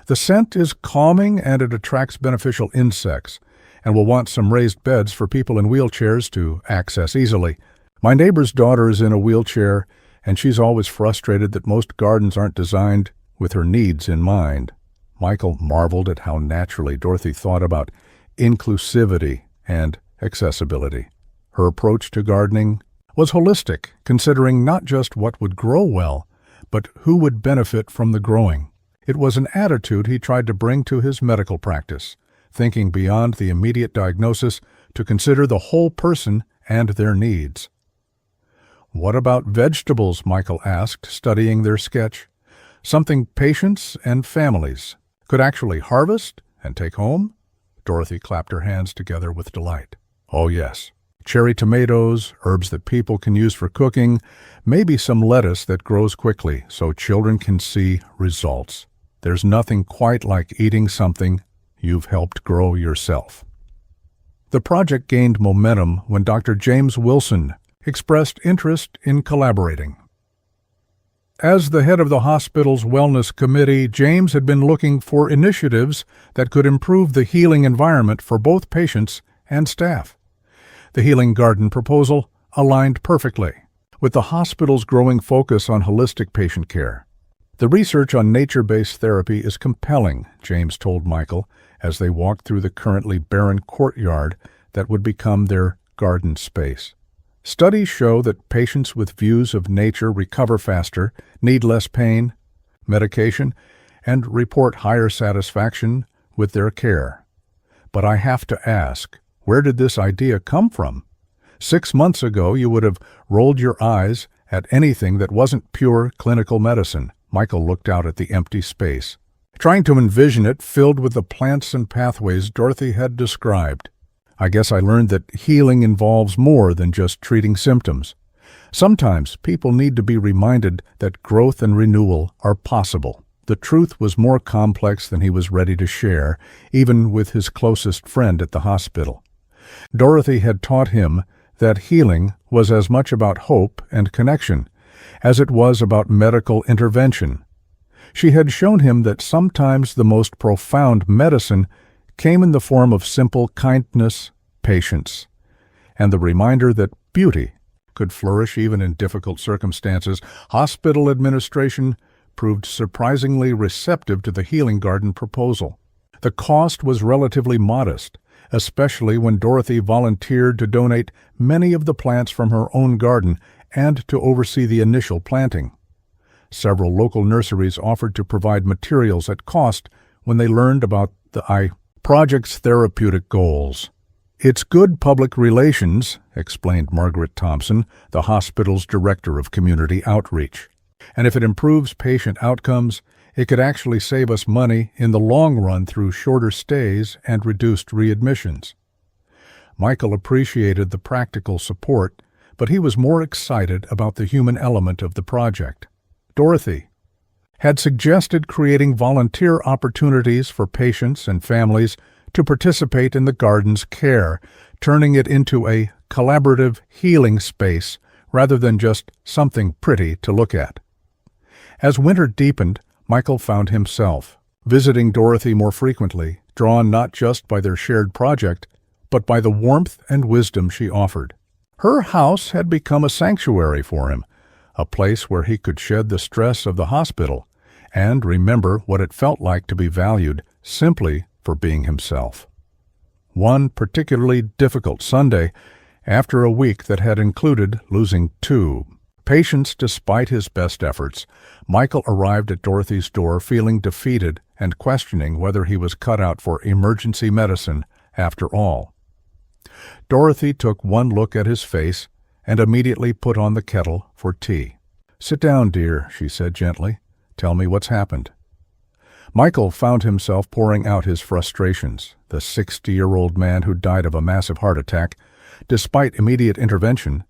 "The scent is calming and it attracts beneficial insects, and will want some raised beds for people in wheelchairs to access easily. My neighbor's daughter is in a wheelchair, and she's always frustrated that most gardens aren't designed with her needs in mind." Michael marveled at how naturally Dorothy thought about inclusivity and accessibility. Her approach to gardening was holistic, considering not just what would grow well, but who would benefit from the growing. It was an attitude he tried to bring to his medical practice, thinking beyond the immediate diagnosis to consider the whole person and their needs. "What about vegetables?" Michael asked, studying their sketch. "Something patients and families could actually harvest and take home?" Dorothy clapped her hands together with delight. "Oh yes. Cherry tomatoes, herbs that people can use for cooking, maybe some lettuce that grows quickly so children can see results. There's nothing quite like eating something you've helped grow yourself." The project gained momentum when Dr. James Wilson expressed interest in collaborating. As the head of the hospital's wellness committee, James had been looking for initiatives that could improve the healing environment for both patients and staff. The healing garden proposal aligned perfectly with the hospital's growing focus on holistic patient care. "The research on nature-based therapy is compelling," James told Michael as they walked through the currently barren courtyard that would become their garden space. "Studies show that patients with views of nature recover faster, need less pain, medication, and report higher satisfaction with their care. But I have to ask, where did this idea come from? 6 months ago, you would have rolled your eyes at anything that wasn't pure clinical medicine." Michael looked out at the empty space, trying to envision it filled with the plants and pathways Dorothy had described. "I guess I learned that healing involves more than just treating symptoms. Sometimes people need to be reminded that growth and renewal are possible." The truth was more complex than he was ready to share, even with his closest friend at the hospital. Dorothy had taught him that healing was as much about hope and connection as it was about medical intervention. She had shown him that sometimes the most profound medicine came in the form of simple kindness, patience, and the reminder that beauty could flourish even in difficult circumstances. Hospital administration proved surprisingly receptive to the healing garden proposal. The cost was relatively modest, especially when Dorothy volunteered to donate many of the plants from her own garden and to oversee the initial planting. Several local nurseries offered to provide materials at cost when they learned about the project's therapeutic goals. "It's good public relations," explained Margaret Thompson, the hospital's director of community outreach. "And if it improves patient outcomes, it could actually save us money in the long run through shorter stays and reduced readmissions." Michael appreciated the practical support, but he was more excited about the human element of the project. Dorothy had suggested creating volunteer opportunities for patients and families to participate in the garden's care, turning it into a collaborative healing space rather than just something pretty to look at. As winter deepened, Michael found himself visiting Dorothy more frequently, drawn not just by their shared project, but by the warmth and wisdom she offered. Her house had become a sanctuary for him, a place where he could shed the stress of the hospital and remember what it felt like to be valued simply for being himself. One particularly difficult Sunday, after a week that had included losing 2 Patience despite his best efforts, Michael arrived at Dorothy's door feeling defeated and questioning whether he was cut out for emergency medicine after all. Dorothy took one look at his face and immediately put on the kettle for tea. "Sit down, dear," she said gently. "Tell me what's happened." Michael found himself pouring out his frustrations. The 60-year-old man who died of a massive heart attack, despite immediate intervention,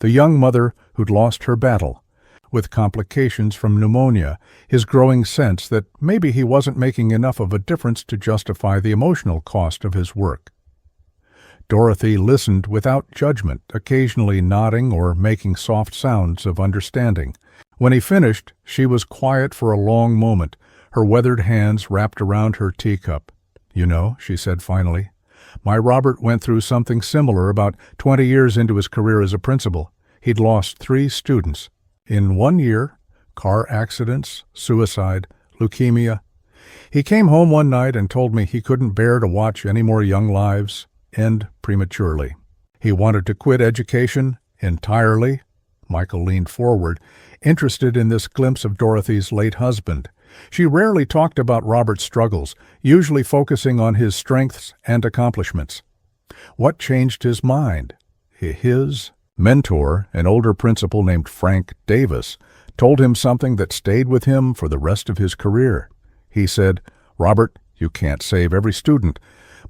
the young mother who'd lost her battle, with complications from pneumonia, his growing sense that maybe he wasn't making enough of a difference to justify the emotional cost of his work. Dorothy listened without judgment, occasionally nodding or making soft sounds of understanding. When he finished, she was quiet for a long moment, her weathered hands wrapped around her teacup. "You know," she said finally, "my Robert went through something similar about 20 years into his career as a principal. He'd lost 3 students. In 1 year, car accidents, suicide, leukemia. He came home one night and told me he couldn't bear to watch any more young lives end prematurely. He wanted to quit education entirely." Michael leaned forward, interested in this glimpse of Dorothy's late husband. She rarely talked about Robert's struggles, usually focusing on his strengths and accomplishments. What changed his mind? His mentor, an older principal named Frank Davis, told him something that stayed with him for the rest of his career. He said, "Robert, you can't save every student,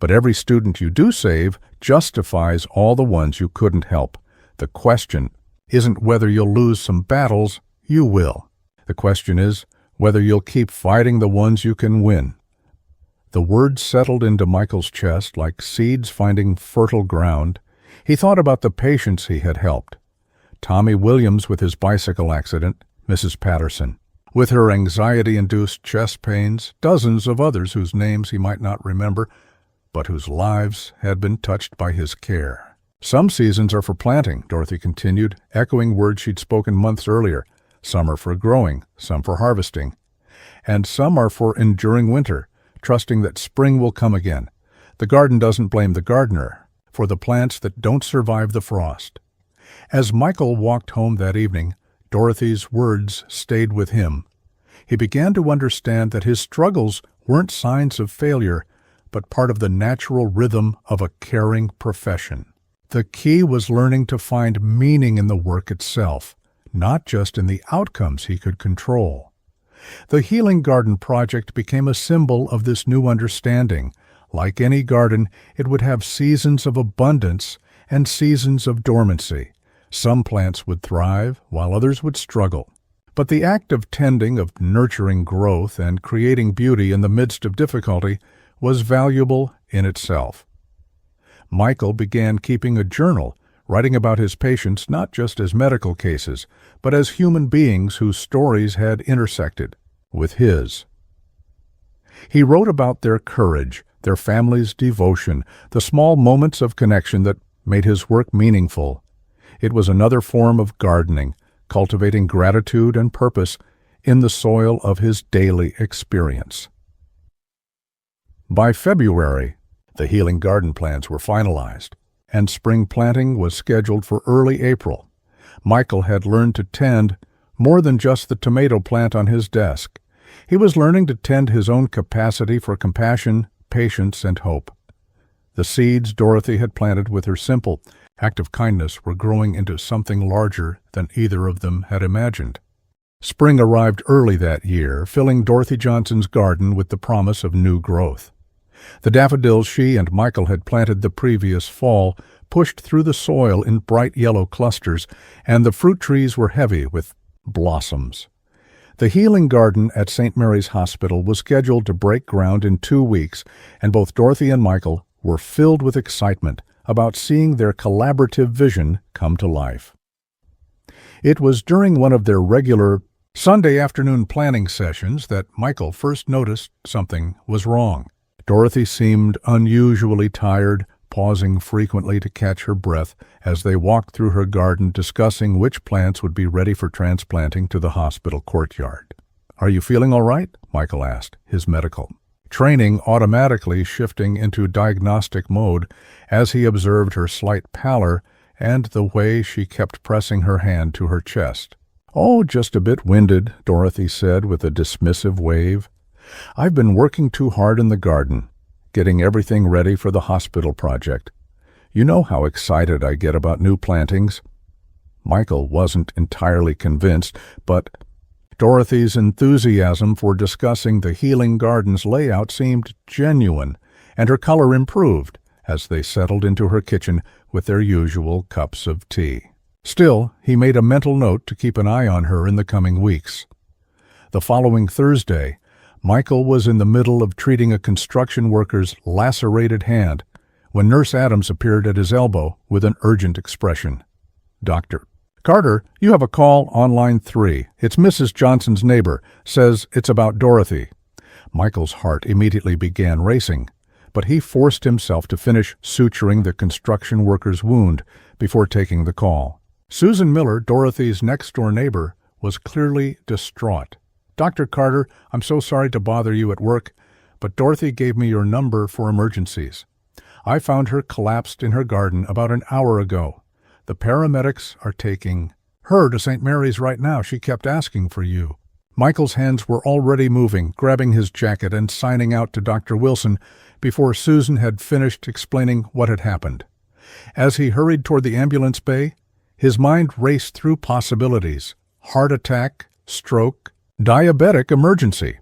but every student you do save justifies all the ones you couldn't help. The question isn't whether you'll lose some battles, you will. The question is whether you'll keep fighting the ones you can win." The words settled into Michael's chest like seeds finding fertile ground. He thought about the patients he had helped. Tommy Williams with his bicycle accident, Mrs. Patterson, with her anxiety-induced chest pains, dozens of others whose names he might not remember, but whose lives had been touched by his care. "Some seasons are for planting," Dorothy continued, echoing words she'd spoken months earlier. "Some are for growing, some for harvesting, and some are for enduring winter, trusting that spring will come again. The garden doesn't blame the gardener for the plants that don't survive the frost." As Michael walked home that evening, Dorothy's words stayed with him. He began to understand that his struggles weren't signs of failure, but part of the natural rhythm of a caring profession. The key was learning to find meaning in the work itself, not just in the outcomes he could control. The Healing Garden project became a symbol of this new understanding. Like any garden, it would have seasons of abundance and seasons of dormancy. Some plants would thrive, while others would struggle. But the act of tending, of nurturing growth and creating beauty in the midst of difficulty was valuable in itself. Michael began keeping a journal, writing about his patients not just as medical cases, but as human beings whose stories had intersected with his. He wrote about their courage, their family's devotion, the small moments of connection that made his work meaningful. It was another form of gardening, cultivating gratitude and purpose in the soil of his daily experience. By February, the Healing Garden plans were finalized, and spring planting was scheduled for early April. Michael had learned to tend more than just the tomato plant on his desk. He was learning to tend his own capacity for compassion, patience, and hope. The seeds Dorothy had planted with her simple act of kindness were growing into something larger than either of them had imagined. Spring arrived early that year, filling Dorothy Johnson's garden with the promise of new growth. The daffodils she and Michael had planted the previous fall pushed through the soil in bright yellow clusters, and the fruit trees were heavy with blossoms. The Healing Garden at St. Mary's Hospital was scheduled to break ground in 2 weeks, and both Dorothy and Michael were filled with excitement about seeing their collaborative vision come to life. It was during one of their regular Sunday afternoon planning sessions that Michael first noticed something was wrong. Dorothy seemed unusually tired, pausing frequently to catch her breath as they walked through her garden discussing which plants would be ready for transplanting to the hospital courtyard. "Are you feeling all right?" Michael asked, his medical training automatically shifting into diagnostic mode as he observed her slight pallor and the way she kept pressing her hand to her chest. "Oh, just a bit winded," Dorothy said with a dismissive wave. "I've been working too hard in the garden, getting everything ready for the hospital project. You know how excited I get about new plantings." Michael wasn't entirely convinced, but Dorothy's enthusiasm for discussing the healing garden's layout seemed genuine, and her color improved as they settled into her kitchen with their usual cups of tea. Still, he made a mental note to keep an eye on her in the coming weeks. The following Thursday, Michael was in the middle of treating a construction worker's lacerated hand when Nurse Adams appeared at his elbow with an urgent expression. "Doctor Carter, you have a call on line 3. It's Mrs. Johnson's neighbor. Says it's about Dorothy." Michael's heart immediately began racing, but he forced himself to finish suturing the construction worker's wound before taking the call. Susan Miller, Dorothy's next-door neighbor, was clearly distraught. "Dr. Carter, I'm so sorry to bother you at work, but Dorothy gave me your number for emergencies. I found her collapsed in her garden about an hour ago. The paramedics are taking her to St. Mary's right now. She kept asking for you." Michael's hands were already moving, grabbing his jacket and signing out to Dr. Wilson before Susan had finished explaining what had happened. As he hurried toward the ambulance bay, his mind raced through possibilities: heart attack, stroke, diabetic emergency.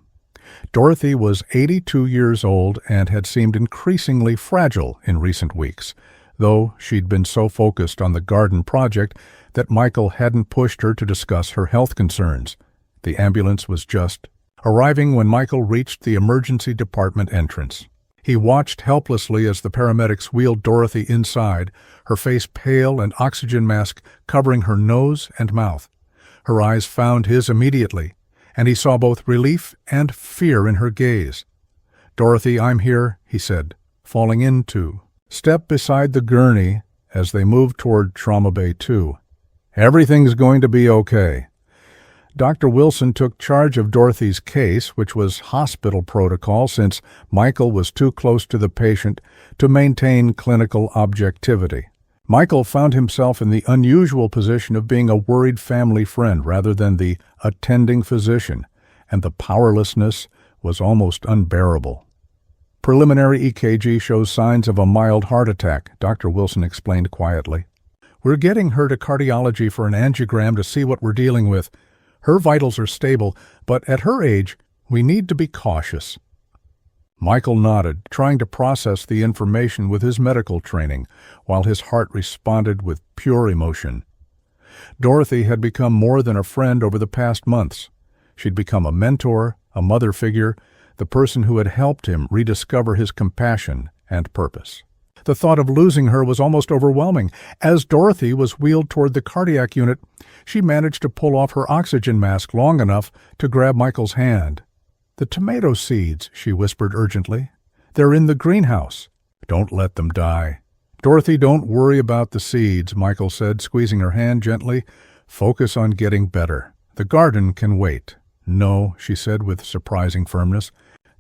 Dorothy was 82 years old and had seemed increasingly fragile in recent weeks, though she'd been so focused on the garden project that Michael hadn't pushed her to discuss her health concerns. The ambulance was just arriving when Michael reached the emergency department entrance. He watched helplessly as the paramedics wheeled Dorothy inside, her face pale and oxygen mask covering her nose and mouth. Her eyes found his immediately, and he saw both relief and fear in her gaze. "Dorothy, I'm here," he said, falling into step beside the gurney as they moved toward Trauma Bay 2. "Everything's going to be okay." Dr. Wilson took charge of Dorothy's case, which was hospital protocol since Michael was too close to the patient to maintain clinical objectivity. Michael found himself in the unusual position of being a worried family friend rather than the attending physician, and the powerlessness was almost unbearable. "Preliminary EKG shows signs of a mild heart attack," Dr. Wilson explained quietly. "We're getting her to cardiology for an angiogram to see what we're dealing with. Her vitals are stable, but at her age, we need to be cautious." Michael nodded, trying to process the information with his medical training, while his heart responded with pure emotion. Dorothy had become more than a friend over the past months. She'd become a mentor, a mother figure, the person who had helped him rediscover his compassion and purpose. The thought of losing her was almost overwhelming. As Dorothy was wheeled toward the cardiac unit, she managed to pull off her oxygen mask long enough to grab Michael's hand. "The tomato seeds," she whispered urgently. "They're in the greenhouse." "Don't let them die." "Dorothy, don't worry about the seeds," Michael said, squeezing her hand gently. "Focus on getting better. The garden can wait." "No," she said with surprising firmness.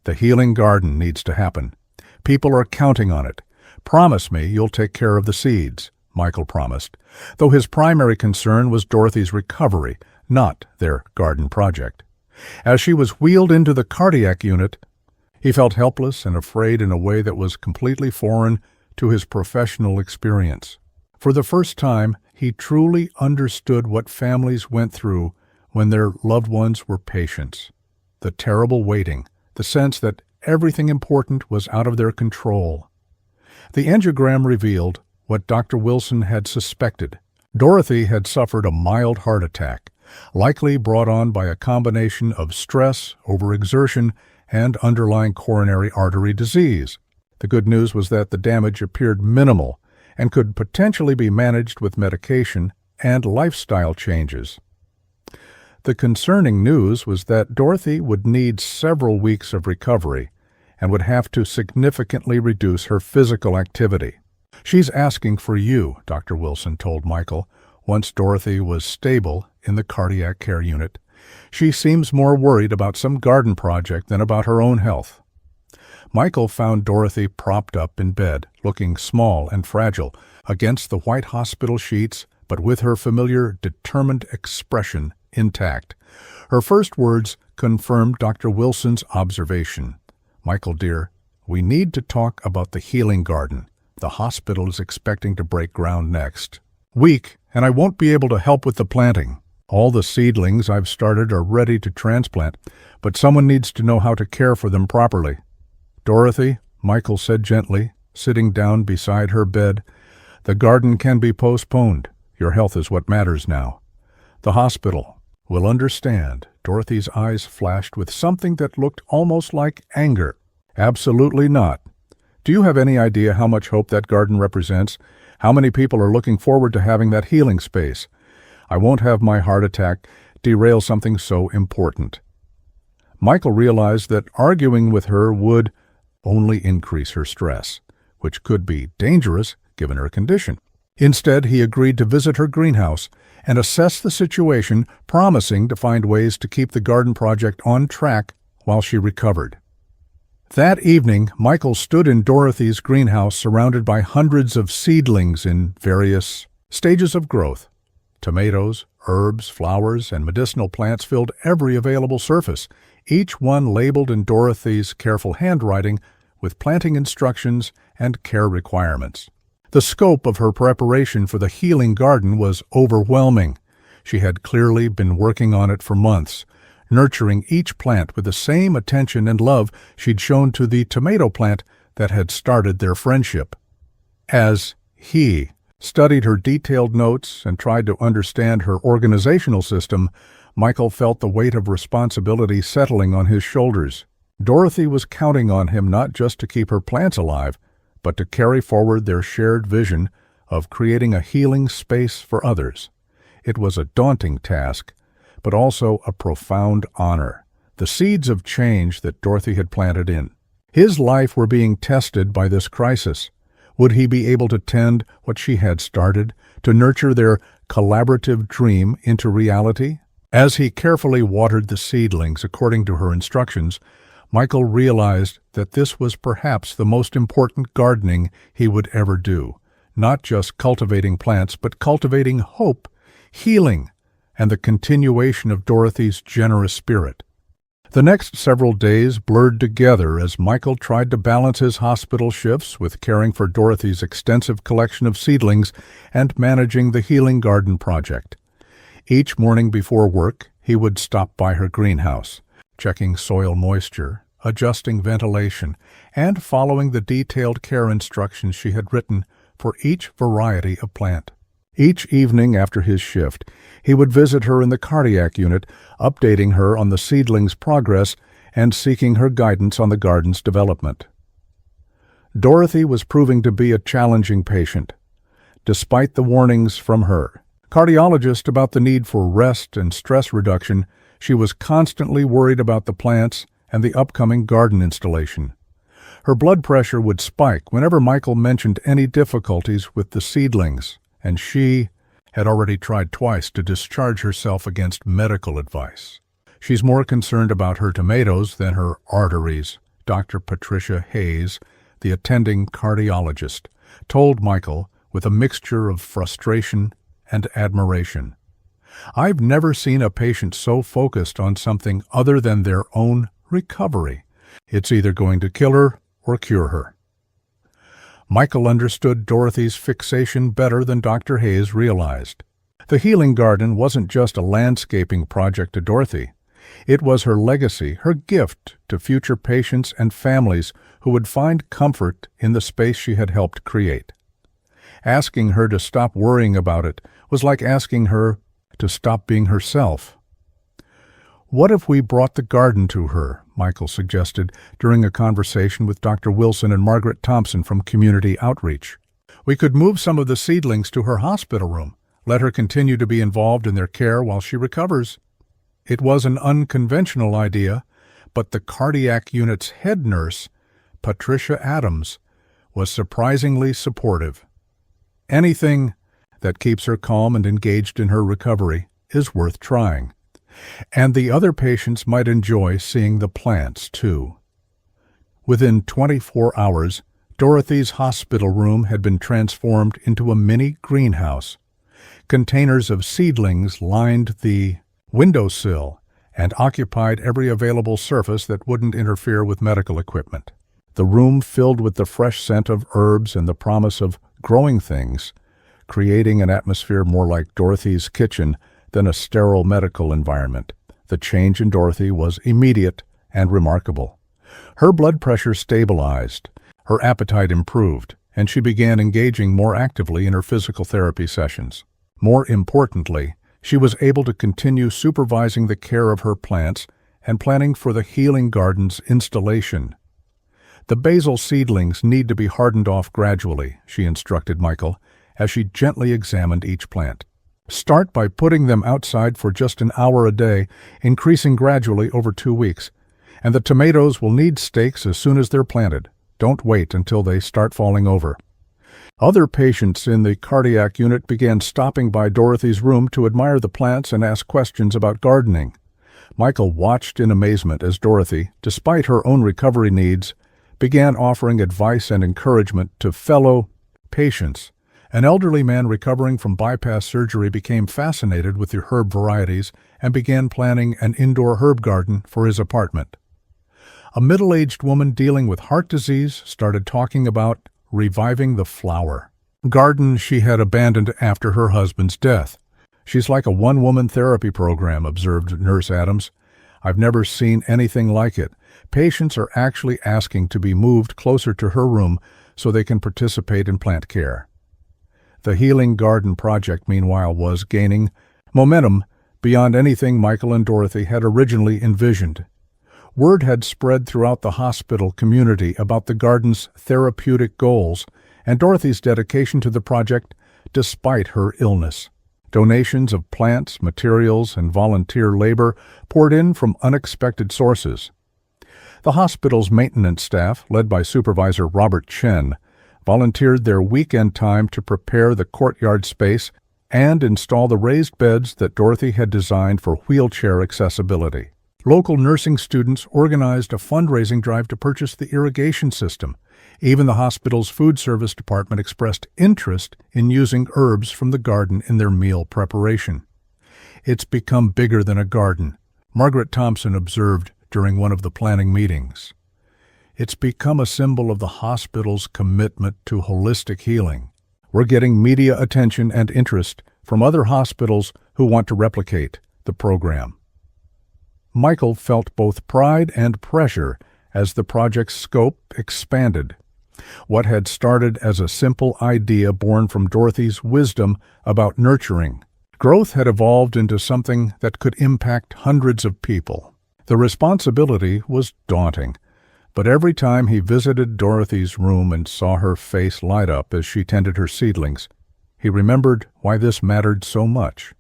"The healing garden needs to happen. People are counting on it. Promise me you'll take care of the seeds," Michael promised, though his primary concern was Dorothy's recovery, not their garden project. As she was wheeled into the cardiac unit, he felt helpless and afraid in a way that was completely foreign to his professional experience. For the first time, he truly understood what families went through when their loved ones were patients. The terrible waiting, the sense that everything important was out of their control. The angiogram revealed what Dr. Wilson had suspected. Dorothy had suffered a mild heart attack, likely brought on by a combination of stress, overexertion, and underlying coronary artery disease. The good news was that the damage appeared minimal and could potentially be managed with medication and lifestyle changes. The concerning news was that Dorothy would need several weeks of recovery and would have to significantly reduce her physical activity. "She's asking for you," Dr. Wilson told Michael, once Dorothy was stable in the cardiac care unit. "She seems more worried about some garden project than about her own health." Michael found Dorothy propped up in bed, looking small and fragile, against the white hospital sheets, but with her familiar, determined expression intact. Her first words confirmed Dr. Wilson's observation. "Michael, dear, we need to talk about the healing garden. The hospital is expecting to break ground next week, and I won't be able to help with the planting. All the seedlings I've started are ready to transplant, but someone needs to know how to care for them properly." "Dorothy," Michael said gently, sitting down beside her bed, "the garden can be postponed. Your health is what matters now. The hospital will understand." Dorothy's eyes flashed with something that looked almost like anger. "Absolutely not. Do you have any idea how much hope that garden represents? How many people are looking forward to having that healing space? I won't have my heart attack derail something so important." Michael realized that arguing with her would only increase her stress, which could be dangerous given her condition. Instead, he agreed to visit her greenhouse and assess the situation, promising to find ways to keep the garden project on track while she recovered. That evening, Michael stood in Dorothy's greenhouse surrounded by hundreds of seedlings in various stages of growth. Tomatoes, herbs, flowers, and medicinal plants filled every available surface, each one labeled in Dorothy's careful handwriting with planting instructions and care requirements. The scope of her preparation for the healing garden was overwhelming. She had clearly been working on it for months, nurturing each plant with the same attention and love she'd shown to the tomato plant that had started their friendship. As he studied her detailed notes and tried to understand her organizational system, Michael felt the weight of responsibility settling on his shoulders. Dorothy was counting on him not just to keep her plants alive, but to carry forward their shared vision of creating a healing space for others. It was a daunting task, but also a profound honor. The seeds of change that Dorothy had planted in his life were being tested by this crisis. Would he be able to tend what she had started, to nurture their collaborative dream into reality? As he carefully watered the seedlings according to her instructions, Michael realized that this was perhaps the most important gardening he would ever do, not just cultivating plants, but cultivating hope, healing, and the continuation of Dorothy's generous spirit. The next several days blurred together as Michael tried to balance his hospital shifts with caring for Dorothy's extensive collection of seedlings and managing the healing garden project. Each morning before work, he would stop by her greenhouse, checking soil moisture, adjusting ventilation, and following the detailed care instructions she had written for each variety of plant. Each evening after his shift, he would visit her in the cardiac unit, updating her on the seedling's progress and seeking her guidance on the garden's development. Dorothy was proving to be a challenging patient. Despite the warnings from her cardiologist about the need for rest and stress reduction, she was constantly worried about the plants and the upcoming garden installation. Her blood pressure would spike whenever Michael mentioned any difficulties with the seedlings, and she had already tried twice to discharge herself against medical advice. "She's more concerned about her tomatoes than her arteries," Dr. Patricia Hayes, the attending cardiologist, told Michael with a mixture of frustration and admiration. "I've never seen a patient so focused on something other than their own recovery. It's either going to kill her or cure her." Michael understood Dorothy's fixation better than Dr. Hayes realized. The healing garden wasn't just a landscaping project to Dorothy. It was her legacy, her gift to future patients and families who would find comfort in the space she had helped create. Asking her to stop worrying about it was like asking her to stop being herself. "What if we brought the garden to her?" Michael suggested during a conversation with Dr. Wilson and Margaret Thompson from Community Outreach. "We could move some of the seedlings to her hospital room, let her continue to be involved in their care while she recovers." It was an unconventional idea, but the cardiac unit's head nurse, Patricia Adams, was surprisingly supportive. "Anything that keeps her calm and engaged in her recovery is worth trying. And the other patients might enjoy seeing the plants, too." Within 24 hours, Dorothy's hospital room had been transformed into a mini greenhouse. Containers of seedlings lined the windowsill and occupied every available surface that wouldn't interfere with medical equipment. The room filled with the fresh scent of herbs and the promise of growing things, creating an atmosphere more like Dorothy's kitchen than a sterile medical environment. The change in Dorothy was immediate and remarkable. Her blood pressure stabilized, her appetite improved, and she began engaging more actively in her physical therapy sessions. More importantly, she was able to continue supervising the care of her plants and planning for the healing garden's installation. "The basil seedlings need to be hardened off gradually," she instructed Michael, as she gently examined each plant. "Start by putting them outside for just an hour a day, increasing gradually over 2 weeks. And the tomatoes will need stakes as soon as they're planted. Don't wait until they start falling over." Other patients in the cardiac unit began stopping by Dorothy's room to admire the plants and ask questions about gardening. Michael watched in amazement as Dorothy, despite her own recovery needs, began offering advice and encouragement to fellow patients. An elderly man recovering from bypass surgery became fascinated with the herb varieties and began planning an indoor herb garden for his apartment. A middle-aged woman dealing with heart disease started talking about reviving the flower garden she had abandoned after her husband's death. "She's like a one-woman therapy program," observed Nurse Adams. "I've never seen anything like it. Patients are actually asking to be moved closer to her room so they can participate in plant care." The Healing Garden project, meanwhile, was gaining momentum beyond anything Michael and Dorothy had originally envisioned. Word had spread throughout the hospital community about the garden's therapeutic goals and Dorothy's dedication to the project despite her illness. Donations of plants, materials, and volunteer labor poured in from unexpected sources. The hospital's maintenance staff, led by Supervisor Robert Chen, volunteered their weekend time to prepare the courtyard space and install the raised beds that Dorothy had designed for wheelchair accessibility. Local nursing students organized a fundraising drive to purchase the irrigation system. Even the hospital's food service department expressed interest in using herbs from the garden in their meal preparation. "It's become bigger than a garden," Margaret Thompson observed during one of the planning meetings. "It's become a symbol of the hospital's commitment to holistic healing. We're getting media attention and interest from other hospitals who want to replicate the program." Michael felt both pride and pressure as the project's scope expanded. What had started as a simple idea born from Dorothy's wisdom about nurturing, growth had evolved into something that could impact hundreds of people. The responsibility was daunting, but every time he visited Dorothy's room and saw her face light up as she tended her seedlings, he remembered why this mattered so much.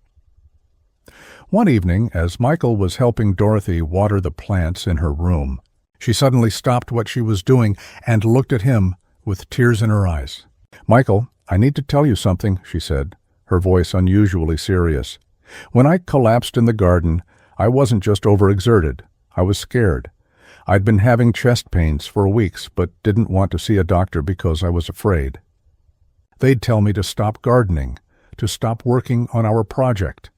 One evening, as Michael was helping Dorothy water the plants in her room, she suddenly stopped what she was doing and looked at him with tears in her eyes. "Michael, I need to tell you something," she said, her voice unusually serious. "When I collapsed in the garden, I wasn't just overexerted. I was scared. I'd been having chest pains for weeks, but didn't want to see a doctor because I was afraid. They'd tell me to stop gardening, to stop working on our project."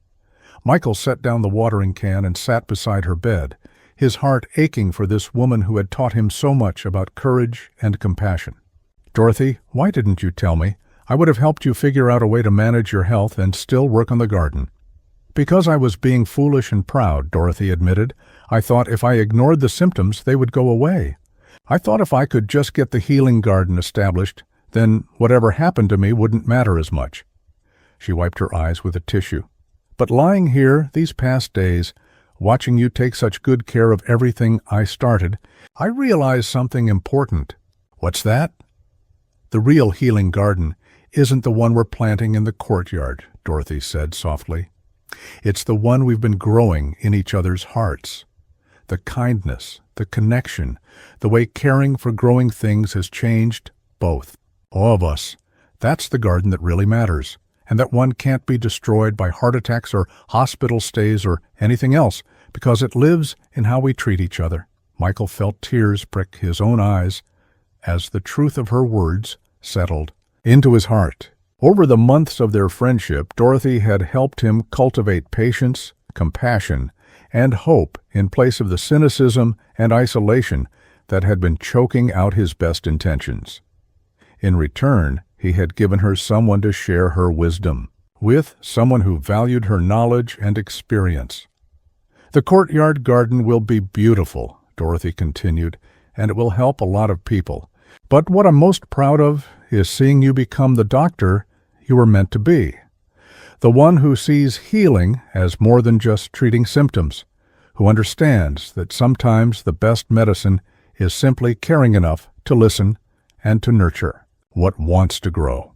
Michael set down the watering can and sat beside her bed, his heart aching for this woman who had taught him so much about courage and compassion. "Dorothy, why didn't you tell me? I would have helped you figure out a way to manage your health and still work on the garden." "Because I was being foolish and proud," Dorothy admitted. "I thought if I ignored the symptoms, they would go away. I thought if I could just get the healing garden established, then whatever happened to me wouldn't matter as much." She wiped her eyes with a tissue. "But lying here these past days, watching you take such good care of everything I started, I realized something important." "What's that?" "The real healing garden isn't the one we're planting in the courtyard," Dorothy said softly. "It's the one we've been growing in each other's hearts. The kindness, the connection, the way caring for growing things has changed both. All of us. That's the garden that really matters, and that one can't be destroyed by heart attacks or hospital stays or anything else, because it lives in how we treat each other." Michael felt tears prick his own eyes, as the truth of her words settled into his heart. Over the months of their friendship, Dorothy had helped him cultivate patience, compassion, and hope in place of the cynicism and isolation that had been choking out his best intentions. In return, he had given her someone to share her wisdom with, someone who valued her knowledge and experience. "The courtyard garden will be beautiful," Dorothy continued, "and it will help a lot of people. But what I'm most proud of is seeing you become the doctor you were meant to be. The one who sees healing as more than just treating symptoms, who understands that sometimes the best medicine is simply caring enough to listen and to nurture what wants to grow."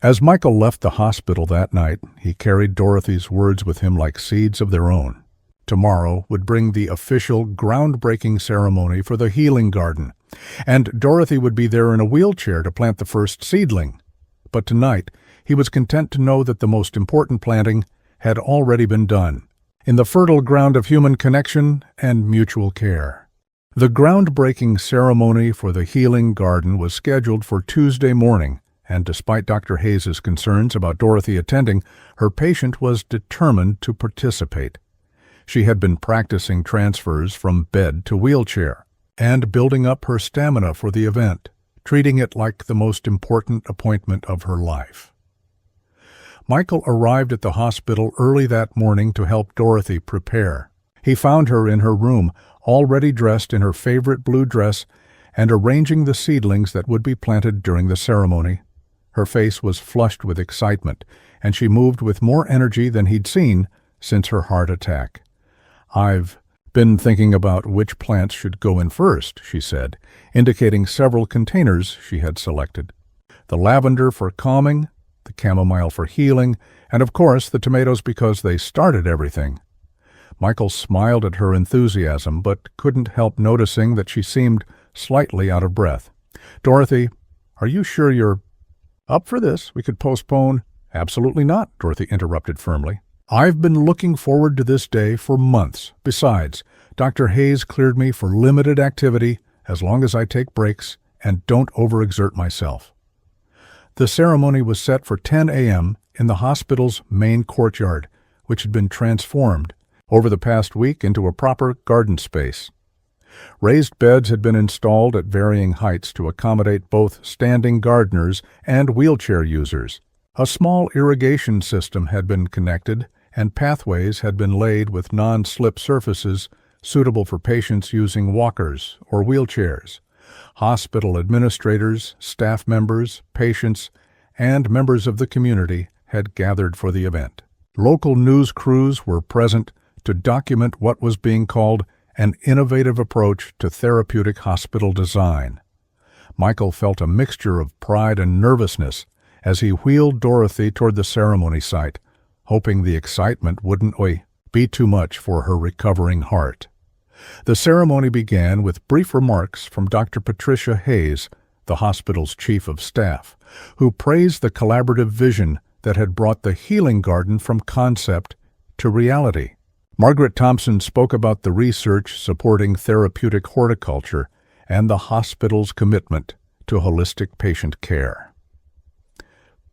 As Michael left the hospital that night, he carried Dorothy's words with him like seeds of their own. Tomorrow would bring the official, groundbreaking ceremony for the healing garden, and Dorothy would be there in a wheelchair to plant the first seedling. But tonight, he was content to know that the most important planting had already been done, in the fertile ground of human connection and mutual care. The groundbreaking ceremony for the healing garden was scheduled for Tuesday morning, and despite Dr. Hayes's concerns about Dorothy attending, her patient was determined to participate. She had been practicing transfers from bed to wheelchair and building up her stamina for the event, treating it like the most important appointment of her life. Michael arrived at the hospital early that morning to help Dorothy prepare. He found her in her room, already dressed in her favorite blue dress and arranging the seedlings that would be planted during the ceremony. Her face was flushed with excitement, and she moved with more energy than he'd seen since her heart attack. "I've been thinking about which plants should go in first," she said, indicating several containers she had selected. "The lavender for calming, the chamomile for healing, and of course the tomatoes because they started everything." Michael smiled at her enthusiasm, but couldn't help noticing that she seemed slightly out of breath. "Dorothy, are you sure you're up for this? We could postpone." "Absolutely not," Dorothy interrupted firmly. "I've been looking forward to this day for months. Besides, Dr. Hayes cleared me for limited activity as long as I take breaks and don't overexert myself." The ceremony was set for 10 a.m. in the hospital's main courtyard, which had been transformed over the past week into a proper garden space. Raised beds had been installed at varying heights to accommodate both standing gardeners and wheelchair users. A small irrigation system had been connected, and pathways had been laid with non-slip surfaces suitable for patients using walkers or wheelchairs. Hospital administrators, staff members, patients, and members of the community had gathered for the event. Local news crews were present to document what was being called an innovative approach to therapeutic hospital design. Michael felt a mixture of pride and nervousness as he wheeled Dorothy toward the ceremony site, hoping the excitement wouldn't be too much for her recovering heart. The ceremony began with brief remarks from Dr. Patricia Hayes, the hospital's chief of staff, who praised the collaborative vision that had brought the healing garden from concept to reality. Margaret Thompson spoke about the research supporting therapeutic horticulture and the hospital's commitment to holistic patient care.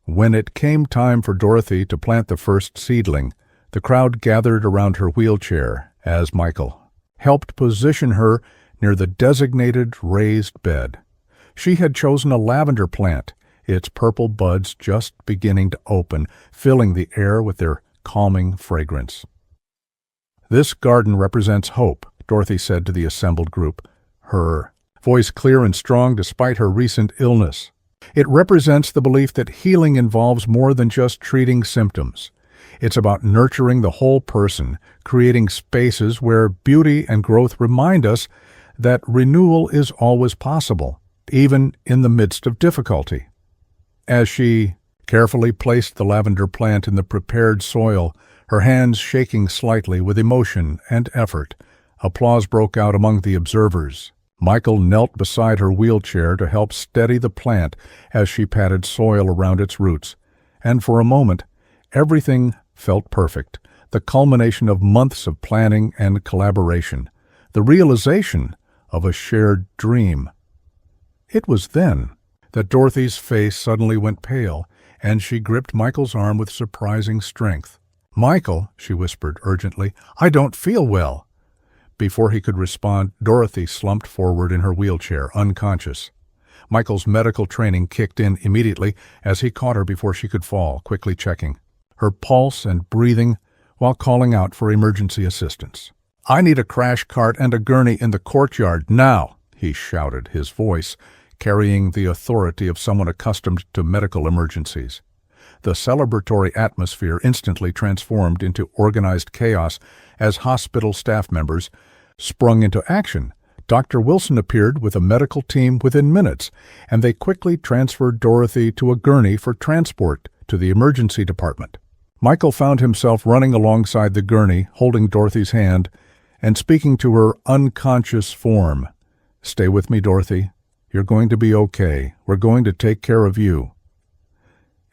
When it came time for Dorothy to plant the first seedling, the crowd gathered around her wheelchair as Michael helped position her near the designated raised bed. She had chosen a lavender plant, its purple buds just beginning to open, filling the air with their calming fragrance. "This garden represents hope," Dorothy said to the assembled group, her voice clear and strong despite her recent illness. "It represents the belief that healing involves more than just treating symptoms. It's about nurturing the whole person, creating spaces where beauty and growth remind us that renewal is always possible, even in the midst of difficulty." As she carefully placed the lavender plant in the prepared soil, her hands shaking slightly with emotion and effort, applause broke out among the observers. Michael knelt beside her wheelchair to help steady the plant as she patted soil around its roots, and for a moment, everything felt perfect, the culmination of months of planning and collaboration, the realization of a shared dream. It was then that Dorothy's face suddenly went pale, and she gripped Michael's arm with surprising strength. "Michael," she whispered urgently, "I don't feel well." Before he could respond, Dorothy slumped forward in her wheelchair, unconscious. Michael's medical training kicked in immediately as he caught her before she could fall, quickly checking her pulse and breathing while calling out for emergency assistance. "I need a crash cart and a gurney in the courtyard now," he shouted, his voice carrying the authority of someone accustomed to medical emergencies. The celebratory atmosphere instantly transformed into organized chaos as hospital staff members sprung into action. Dr. Wilson appeared with a medical team within minutes, and they quickly transferred Dorothy to a gurney for transport to the emergency department. Michael found himself running alongside the gurney, holding Dorothy's hand and speaking to her unconscious form. "Stay with me, Dorothy. You're going to be okay. We're going to take care of you."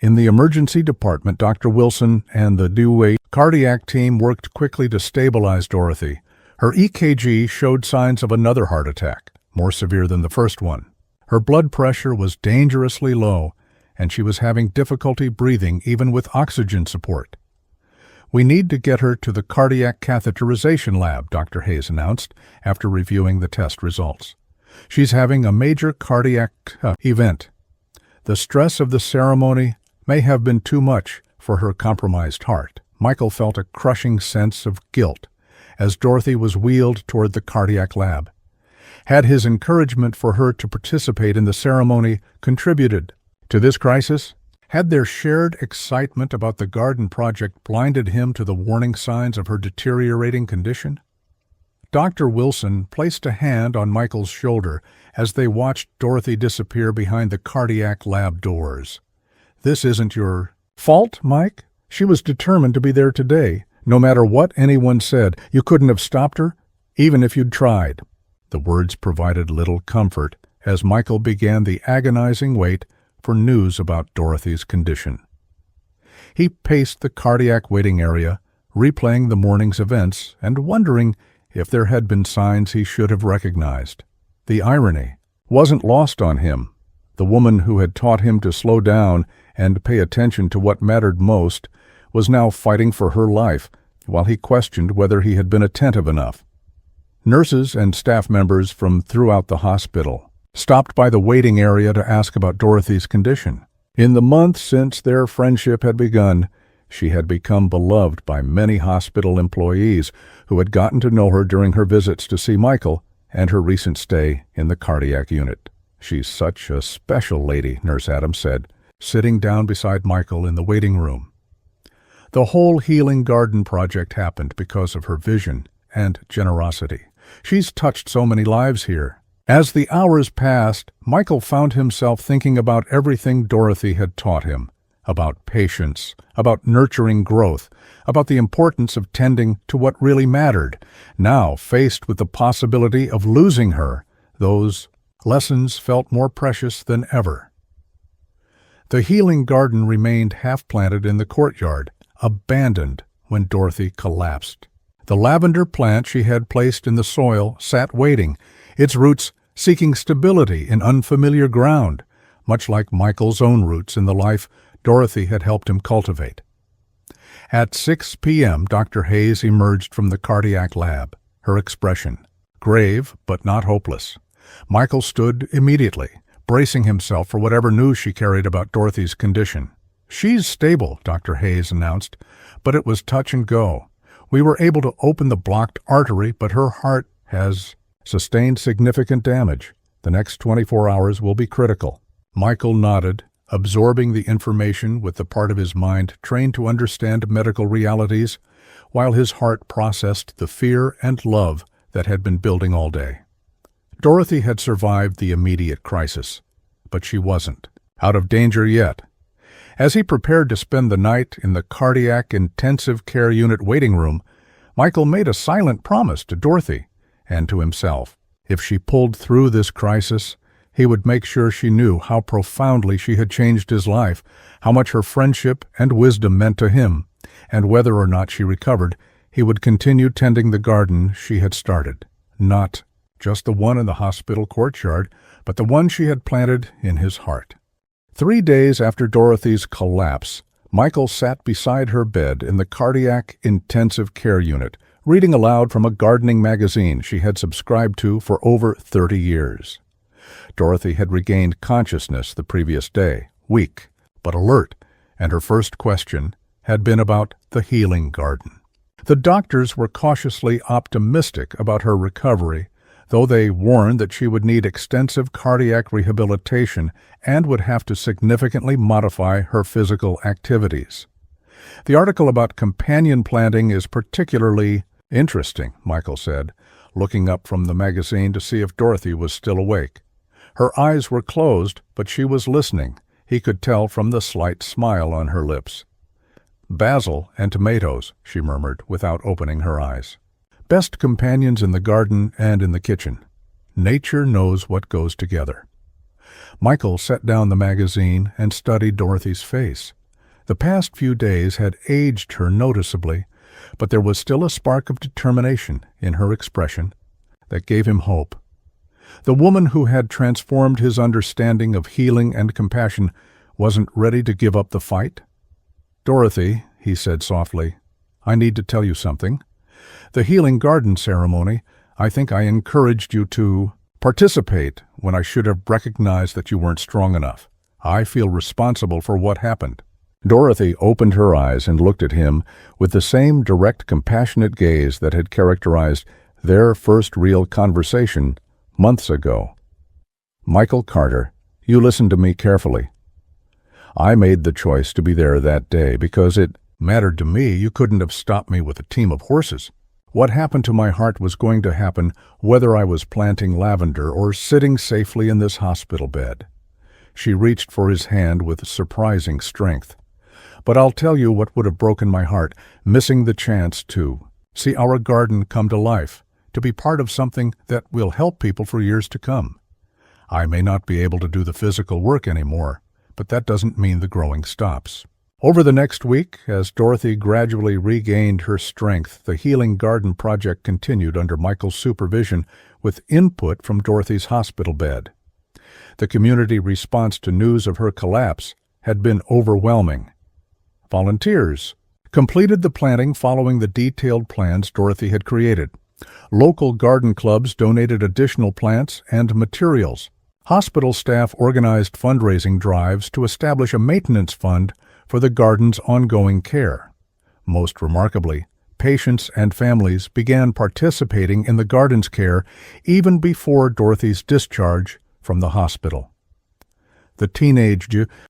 In the emergency department, Dr. Wilson and the Dewey cardiac team worked quickly to stabilize Dorothy. Her EKG showed signs of another heart attack, more severe than the first one. Her blood pressure was dangerously low, and she was having difficulty breathing even with oxygen support. "We need to get her to the cardiac catheterization lab," Dr. Hayes announced after reviewing the test results. "She's having a major cardiac event. The stress of the ceremony may have been too much for her compromised heart." Michael felt a crushing sense of guilt as Dorothy was wheeled toward the cardiac lab. Had his encouragement for her to participate in the ceremony contributed to this crisis? Had their shared excitement about the garden project blinded him to the warning signs of her deteriorating condition? Dr. Wilson placed a hand on Michael's shoulder as they watched Dorothy disappear behind the cardiac lab doors. "This isn't your fault, Mike. She was determined to be there today. No matter what anyone said, you couldn't have stopped her, even if you'd tried." The words provided little comfort as Michael began the agonizing wait for news about Dorothy's condition. He paced the cardiac waiting area, replaying the morning's events and wondering if there had been signs he should have recognized. The irony wasn't lost on him. The woman who had taught him to slow down and pay attention to what mattered most was now fighting for her life, while he questioned whether he had been attentive enough. Nurses and staff members from throughout the hospital stopped by the waiting area to ask about Dorothy's condition. In the months since their friendship had begun, she had become beloved by many hospital employees who had gotten to know her during her visits to see Michael and her recent stay in the cardiac unit. "She's such a special lady," Nurse Adams said, sitting down beside Michael in the waiting room. The whole Healing Garden project happened because of her vision and generosity. "She's touched so many lives here." As the hours passed, Michael found himself thinking about everything Dorothy had taught him, about patience, about nurturing growth, about the importance of tending to what really mattered. Now, faced with the possibility of losing her, those lessons felt more precious than ever. The Healing Garden remained half-planted in the courtyard, abandoned when Dorothy collapsed. The lavender plant she had placed in the soil sat waiting, its roots seeking stability in unfamiliar ground, much like Michael's own roots in the life Dorothy had helped him cultivate. At 6 p.m., Dr. Hayes emerged from the cardiac lab, her expression grave but not hopeless. Michael stood immediately, bracing himself for whatever news she carried about Dorothy's condition. "She's stable," Dr. Hayes announced, "but it was touch and go. We were able to open the blocked artery, but her heart has sustained significant damage. The next 24 hours will be critical." Michael nodded, absorbing the information with the part of his mind trained to understand medical realities, while his heart processed the fear and love that had been building all day. Dorothy had survived the immediate crisis, but she wasn't out of danger yet. As he prepared to spend the night in the cardiac intensive care unit waiting room, Michael made a silent promise to Dorothy and to himself. If she pulled through this crisis, he would make sure she knew how profoundly she had changed his life, how much her friendship and wisdom meant to him, and whether or not she recovered, he would continue tending the garden she had started, not just the one in the hospital courtyard, but the one she had planted in his heart. 3 days after Dorothy's collapse, Michael sat beside her bed in the cardiac intensive care unit, reading aloud from a gardening magazine she had subscribed to for over 30 years. Dorothy had regained consciousness the previous day, weak but alert, and her first question had been about the healing garden. The doctors were cautiously optimistic about her recovery, though they warned that she would need extensive cardiac rehabilitation and would have to significantly modify her physical activities. The article about companion planting is particularly interesting, Michael said, looking up from the magazine to see if Dorothy was still awake. Her eyes were closed, but she was listening. He could tell from the slight smile on her lips. "Basil and tomatoes," she murmured, without opening her eyes. "Best companions in the garden and in the kitchen. Nature knows what goes together." Michael set down the magazine and studied Dorothy's face. The past few days had aged her noticeably, but there was still a spark of determination in her expression that gave him hope. The woman who had transformed his understanding of healing and compassion wasn't ready to give up the fight. "Dorothy," he said softly, "I need to tell you something. The healing garden ceremony, I think I encouraged you to participate when I should have recognized that you weren't strong enough. I feel responsible for what happened." Dorothy opened her eyes and looked at him with the same direct, compassionate gaze that had characterized their first real conversation months ago. "Michael Carter, you listen to me carefully. I made the choice to be there that day because it mattered to me. You couldn't have stopped me with a team of horses. What happened to my heart was going to happen whether I was planting lavender or sitting safely in this hospital bed." She reached for his hand with surprising strength. "But I'll tell you what would have broken my heart, missing the chance to see our garden come to life, to be part of something that will help people for years to come. I may not be able to do the physical work anymore, but that doesn't mean the growing stops." Over the next week, as Dorothy gradually regained her strength, the Healing Garden project continued under Michael's supervision with input from Dorothy's hospital bed. The community response to news of her collapse had been overwhelming. Volunteers completed the planting following the detailed plans Dorothy had created. Local garden clubs donated additional plants and materials. Hospital staff organized fundraising drives to establish a maintenance fund for the garden's ongoing care. Most remarkably, patients and families began participating in the garden's care even before Dorothy's discharge from the hospital. The teenage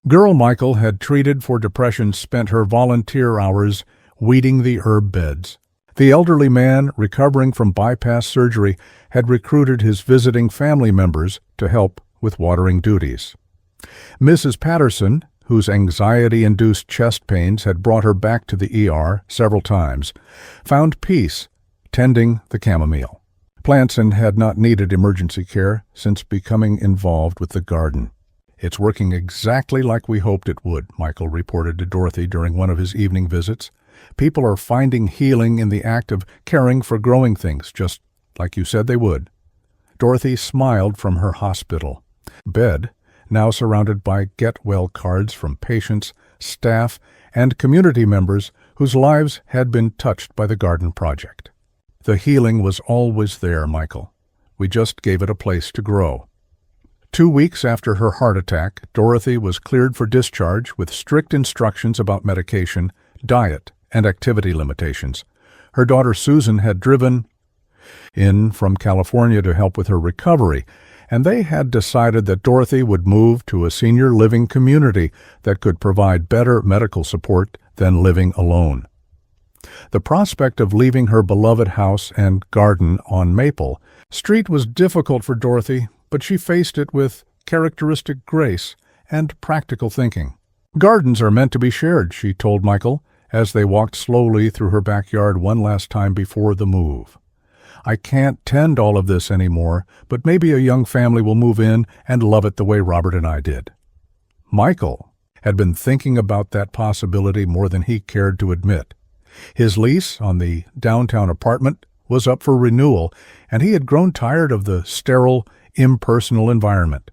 girl Michael had treated for depression spent her volunteer hours weeding the herb beds. The elderly man, recovering from bypass surgery, had recruited his visiting family members to help with watering duties. Mrs. Patterson, whose anxiety-induced chest pains had brought her back to the ER several times, found peace tending the chamomile. Planson had not needed emergency care since becoming involved with the garden. "It's working exactly like we hoped it would," Michael reported to Dorothy during one of his evening visits. "People are finding healing in the act of caring for growing things, just like you said they would." Dorothy smiled from her hospital bed, now surrounded by get-well cards from patients, staff, and community members whose lives had been touched by the garden project. "The healing was always there, Michael. We just gave it a place to grow." 2 weeks after her heart attack, Dorothy was cleared for discharge with strict instructions about medication, diet, and activity limitations. Her daughter Susan had driven in from California to help with her recovery, and they had decided that Dorothy would move to a senior living community that could provide better medical support than living alone. The prospect of leaving her beloved house and garden on Maple Street was difficult for Dorothy, but she faced it with characteristic grace and practical thinking. "Gardens are meant to be shared," she told Michael, as they walked slowly through her backyard one last time before the move. "I can't tend all of this anymore, but maybe a young family will move in and love it the way Robert and I did." Michael had been thinking about that possibility more than he cared to admit. His lease on the downtown apartment was up for renewal, and he had grown tired of the sterile, impersonal environment.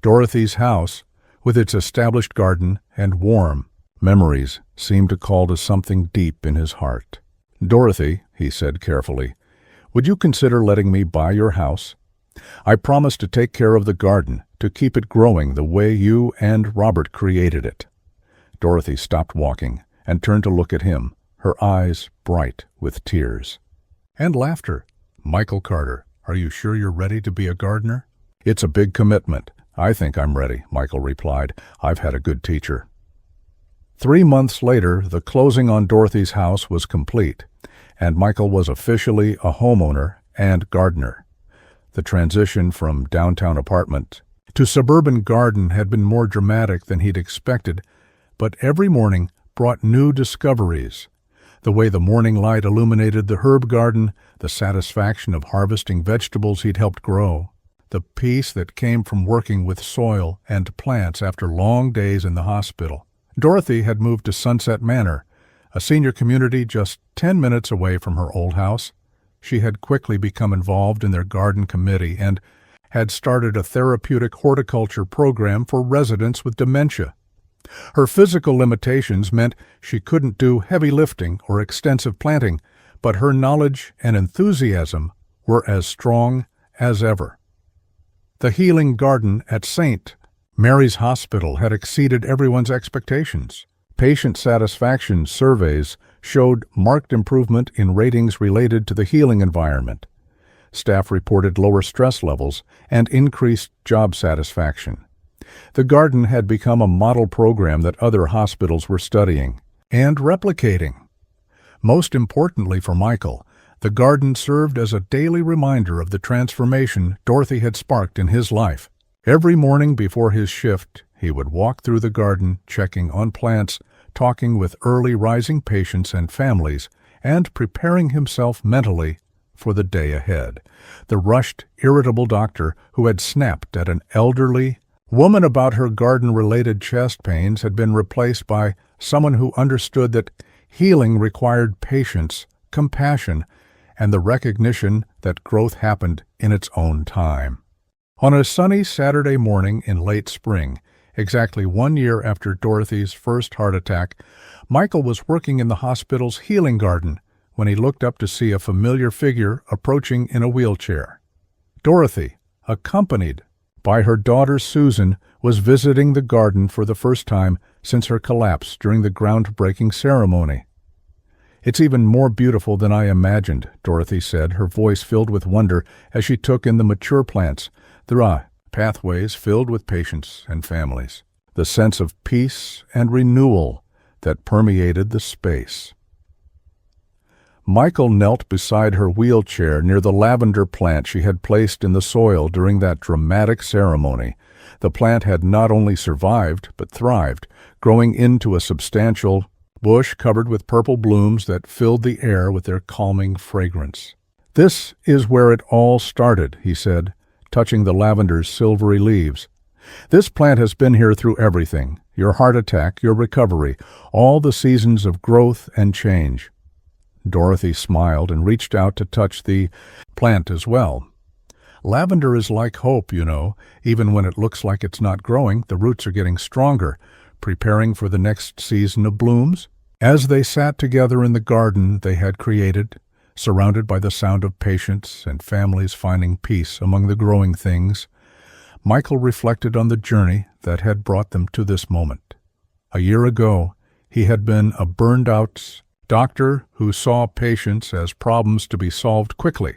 Dorothy's house, with its established garden and warm memories, seemed to call to something deep in his heart. "Dorothy," he said carefully, "would you consider letting me buy your house? I promise to take care of the garden, to keep it growing the way you and Robert created it." Dorothy stopped walking and turned to look at him, her eyes bright with tears. And laughter. "Michael Carter, are you sure you're ready to be a gardener?" "It's a big commitment. I think I'm ready," Michael replied. "I've had a good teacher." 3 months later, the closing on Dorothy's house was complete, and Michael was officially a homeowner and gardener. The transition from downtown apartment to suburban garden had been more dramatic than he'd expected, but every morning brought new discoveries. The way the morning light illuminated the herb garden, the satisfaction of harvesting vegetables he'd helped grow, the peace that came from working with soil and plants after long days in the hospital. Dorothy had moved to Sunset Manor, a senior community just 10 minutes away from her old house. She had quickly become involved in their garden committee and had started a therapeutic horticulture program for residents with dementia. Her physical limitations meant she couldn't do heavy lifting or extensive planting, but her knowledge and enthusiasm were as strong as ever. The healing garden at St. Mary's Hospital had exceeded everyone's expectations. Patient satisfaction surveys showed marked improvement in ratings related to the healing environment. Staff reported lower stress levels and increased job satisfaction. The garden had become a model program that other hospitals were studying and replicating. Most importantly for Michael, the garden served as a daily reminder of the transformation Dorothy had sparked in his life. Every morning before his shift, he would walk through the garden, checking on plants, talking with early rising patients and families, and preparing himself mentally for the day ahead. The rushed, irritable doctor who had snapped at an elderly woman about her garden-related chest pains had been replaced by someone who understood that healing required patience, compassion, and the recognition that growth happened in its own time. On a sunny Saturday morning in late spring, exactly 1 year after Dorothy's first heart attack, Michael was working in the hospital's healing garden when he looked up to see a familiar figure approaching in a wheelchair. Dorothy, accompanied by her daughter Susan, was visiting the garden for the first time since her collapse during the groundbreaking ceremony. "It's even more beautiful than I imagined," Dorothy said, her voice filled with wonder as she took in the mature plants. There are pathways filled with patients and families. The sense of peace and renewal that permeated the space. Michael knelt beside her wheelchair near the lavender plant she had placed in the soil during that dramatic ceremony. The plant had not only survived, but thrived, growing into a substantial bush covered with purple blooms that filled the air with their calming fragrance. "This is where it all started," he said, touching the lavender's silvery leaves. "This plant has been here through everything, your heart attack, your recovery, all the seasons of growth and change." Dorothy smiled and reached out to touch the plant as well. "Lavender is like hope, you know. Even when it looks like it's not growing, the roots are getting stronger, preparing for the next season of blooms." As they sat together in the garden they had created, surrounded by the sound of patients and families finding peace among the growing things, Michael reflected on the journey that had brought them to this moment. A year ago, he had been a burned-out doctor who saw patients as problems to be solved quickly.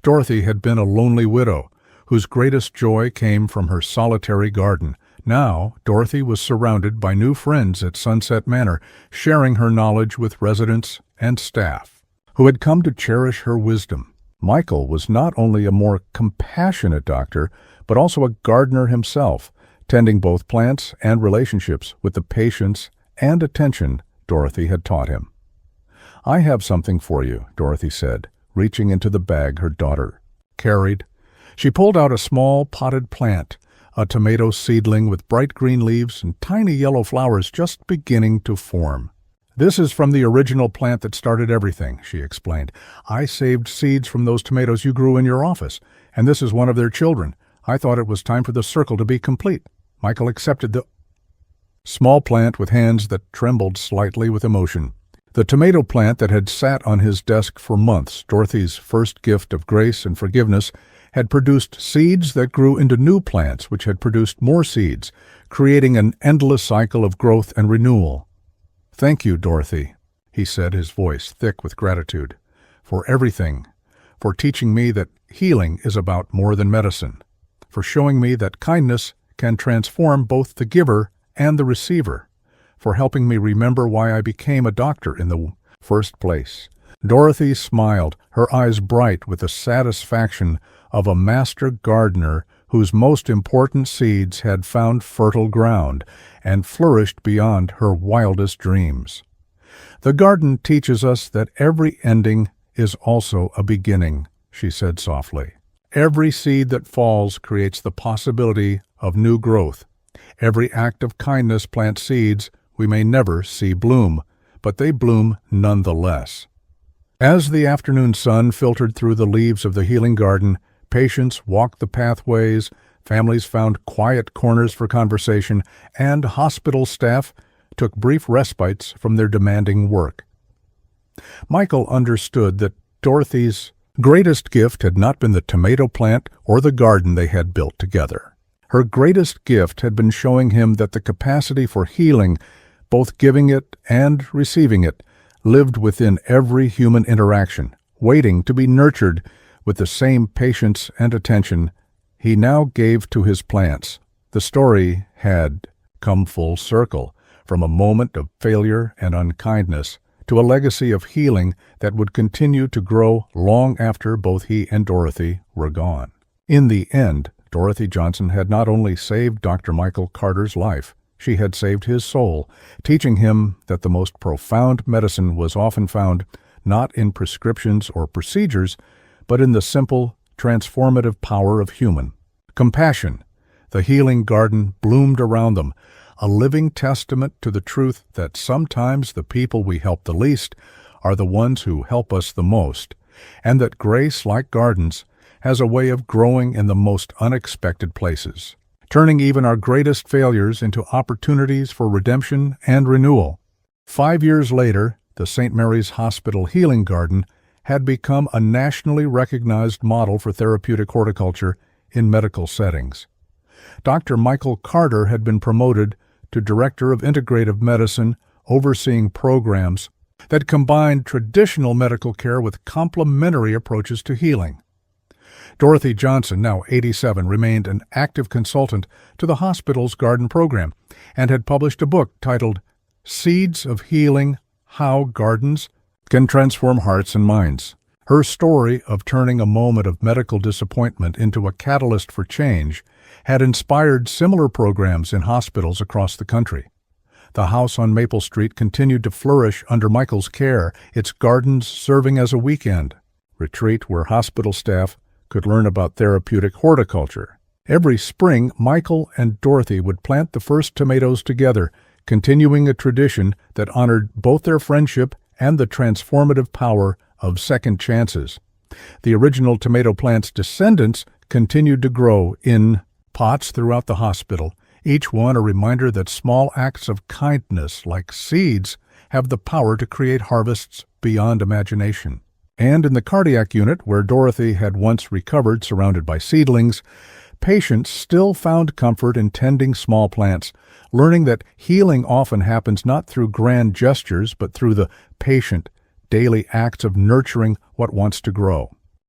Dorothy had been a lonely widow whose greatest joy came from her solitary garden. Now, Dorothy was surrounded by new friends at Sunset Manor, sharing her knowledge with residents and staff, who had come to cherish her wisdom. Michael was not only a more compassionate doctor, but also a gardener himself, tending both plants and relationships with the patience and attention Dorothy had taught him. "I have something for you," Dorothy said, reaching into the bag her daughter carried. She pulled out a small potted plant, a tomato seedling with bright green leaves and tiny yellow flowers just beginning to form. "This is from the original plant that started everything," she explained. "I saved seeds from those tomatoes you grew in your office, and this is one of their children. I thought it was time for the circle to be complete." Michael accepted the small plant with hands that trembled slightly with emotion. The tomato plant that had sat on his desk for months, Dorothy's first gift of grace and forgiveness, had produced seeds that grew into new plants which had produced more seeds, creating an endless cycle of growth and renewal. "Thank you, Dorothy," he said, his voice thick with gratitude, "for everything, for teaching me that healing is about more than medicine, for showing me that kindness can transform both the giver and the receiver, for helping me remember why I became a doctor in the first place." Dorothy smiled, her eyes bright with the satisfaction of a master gardener whose most important seeds had found fertile ground and flourished beyond her wildest dreams. "The garden teaches us that every ending is also a beginning," she said softly. "Every seed that falls creates the possibility of new growth. Every act of kindness plants seeds we may never see bloom, but they bloom nonetheless." As the afternoon sun filtered through the leaves of the healing garden, patients walked the pathways, families found quiet corners for conversation, and hospital staff took brief respites from their demanding work. Michael understood that Dorothy's greatest gift had not been the tomato plant or the garden they had built together. Her greatest gift had been showing him that the capacity for healing, both giving it and receiving it, lived within every human interaction, waiting to be nurtured with the same patience and attention he now gave to his plants. The story had come full circle, from a moment of failure and unkindness to a legacy of healing that would continue to grow long after both he and Dorothy were gone. In the end, Dorothy Johnson had not only saved Dr. Michael Carter's life, she had saved his soul, teaching him that the most profound medicine was often found not in prescriptions or procedures, but in the simple, transformative power of human compassion. The healing garden bloomed around them, a living testament to the truth that sometimes the people we help the least are the ones who help us the most, and that grace, like gardens, has a way of growing in the most unexpected places, turning even our greatest failures into opportunities for redemption and renewal. 5 years later, the St. Mary's Hospital Healing Garden had become a nationally recognized model for therapeutic horticulture in medical settings. Dr. Michael Carter had been promoted to Director of Integrative Medicine, overseeing programs that combined traditional medical care with complementary approaches to healing. Dorothy Johnson, now 87, remained an active consultant to the hospital's garden program and had published a book titled Seeds of Healing: How Gardens Can Transform Hearts and Minds. Her story of turning a moment of medical disappointment into a catalyst for change had inspired similar programs in hospitals across the country. The house on Maple Street continued to flourish under Michael's care, its gardens serving as a weekend retreat where hospital staff could learn about therapeutic horticulture. Every spring, Michael and Dorothy would plant the first tomatoes together, continuing a tradition that honored both their friendship and the transformative power of second chances. The original tomato plant's descendants continued to grow in pots throughout the hospital, each one a reminder that small acts of kindness, like seeds, have the power to create harvests beyond imagination. And in the cardiac unit, where Dorothy had once recovered surrounded by seedlings, patients still found comfort in tending small plants, learning that healing often happens not through grand gestures, but through the patient, daily acts of nurturing what wants to grow.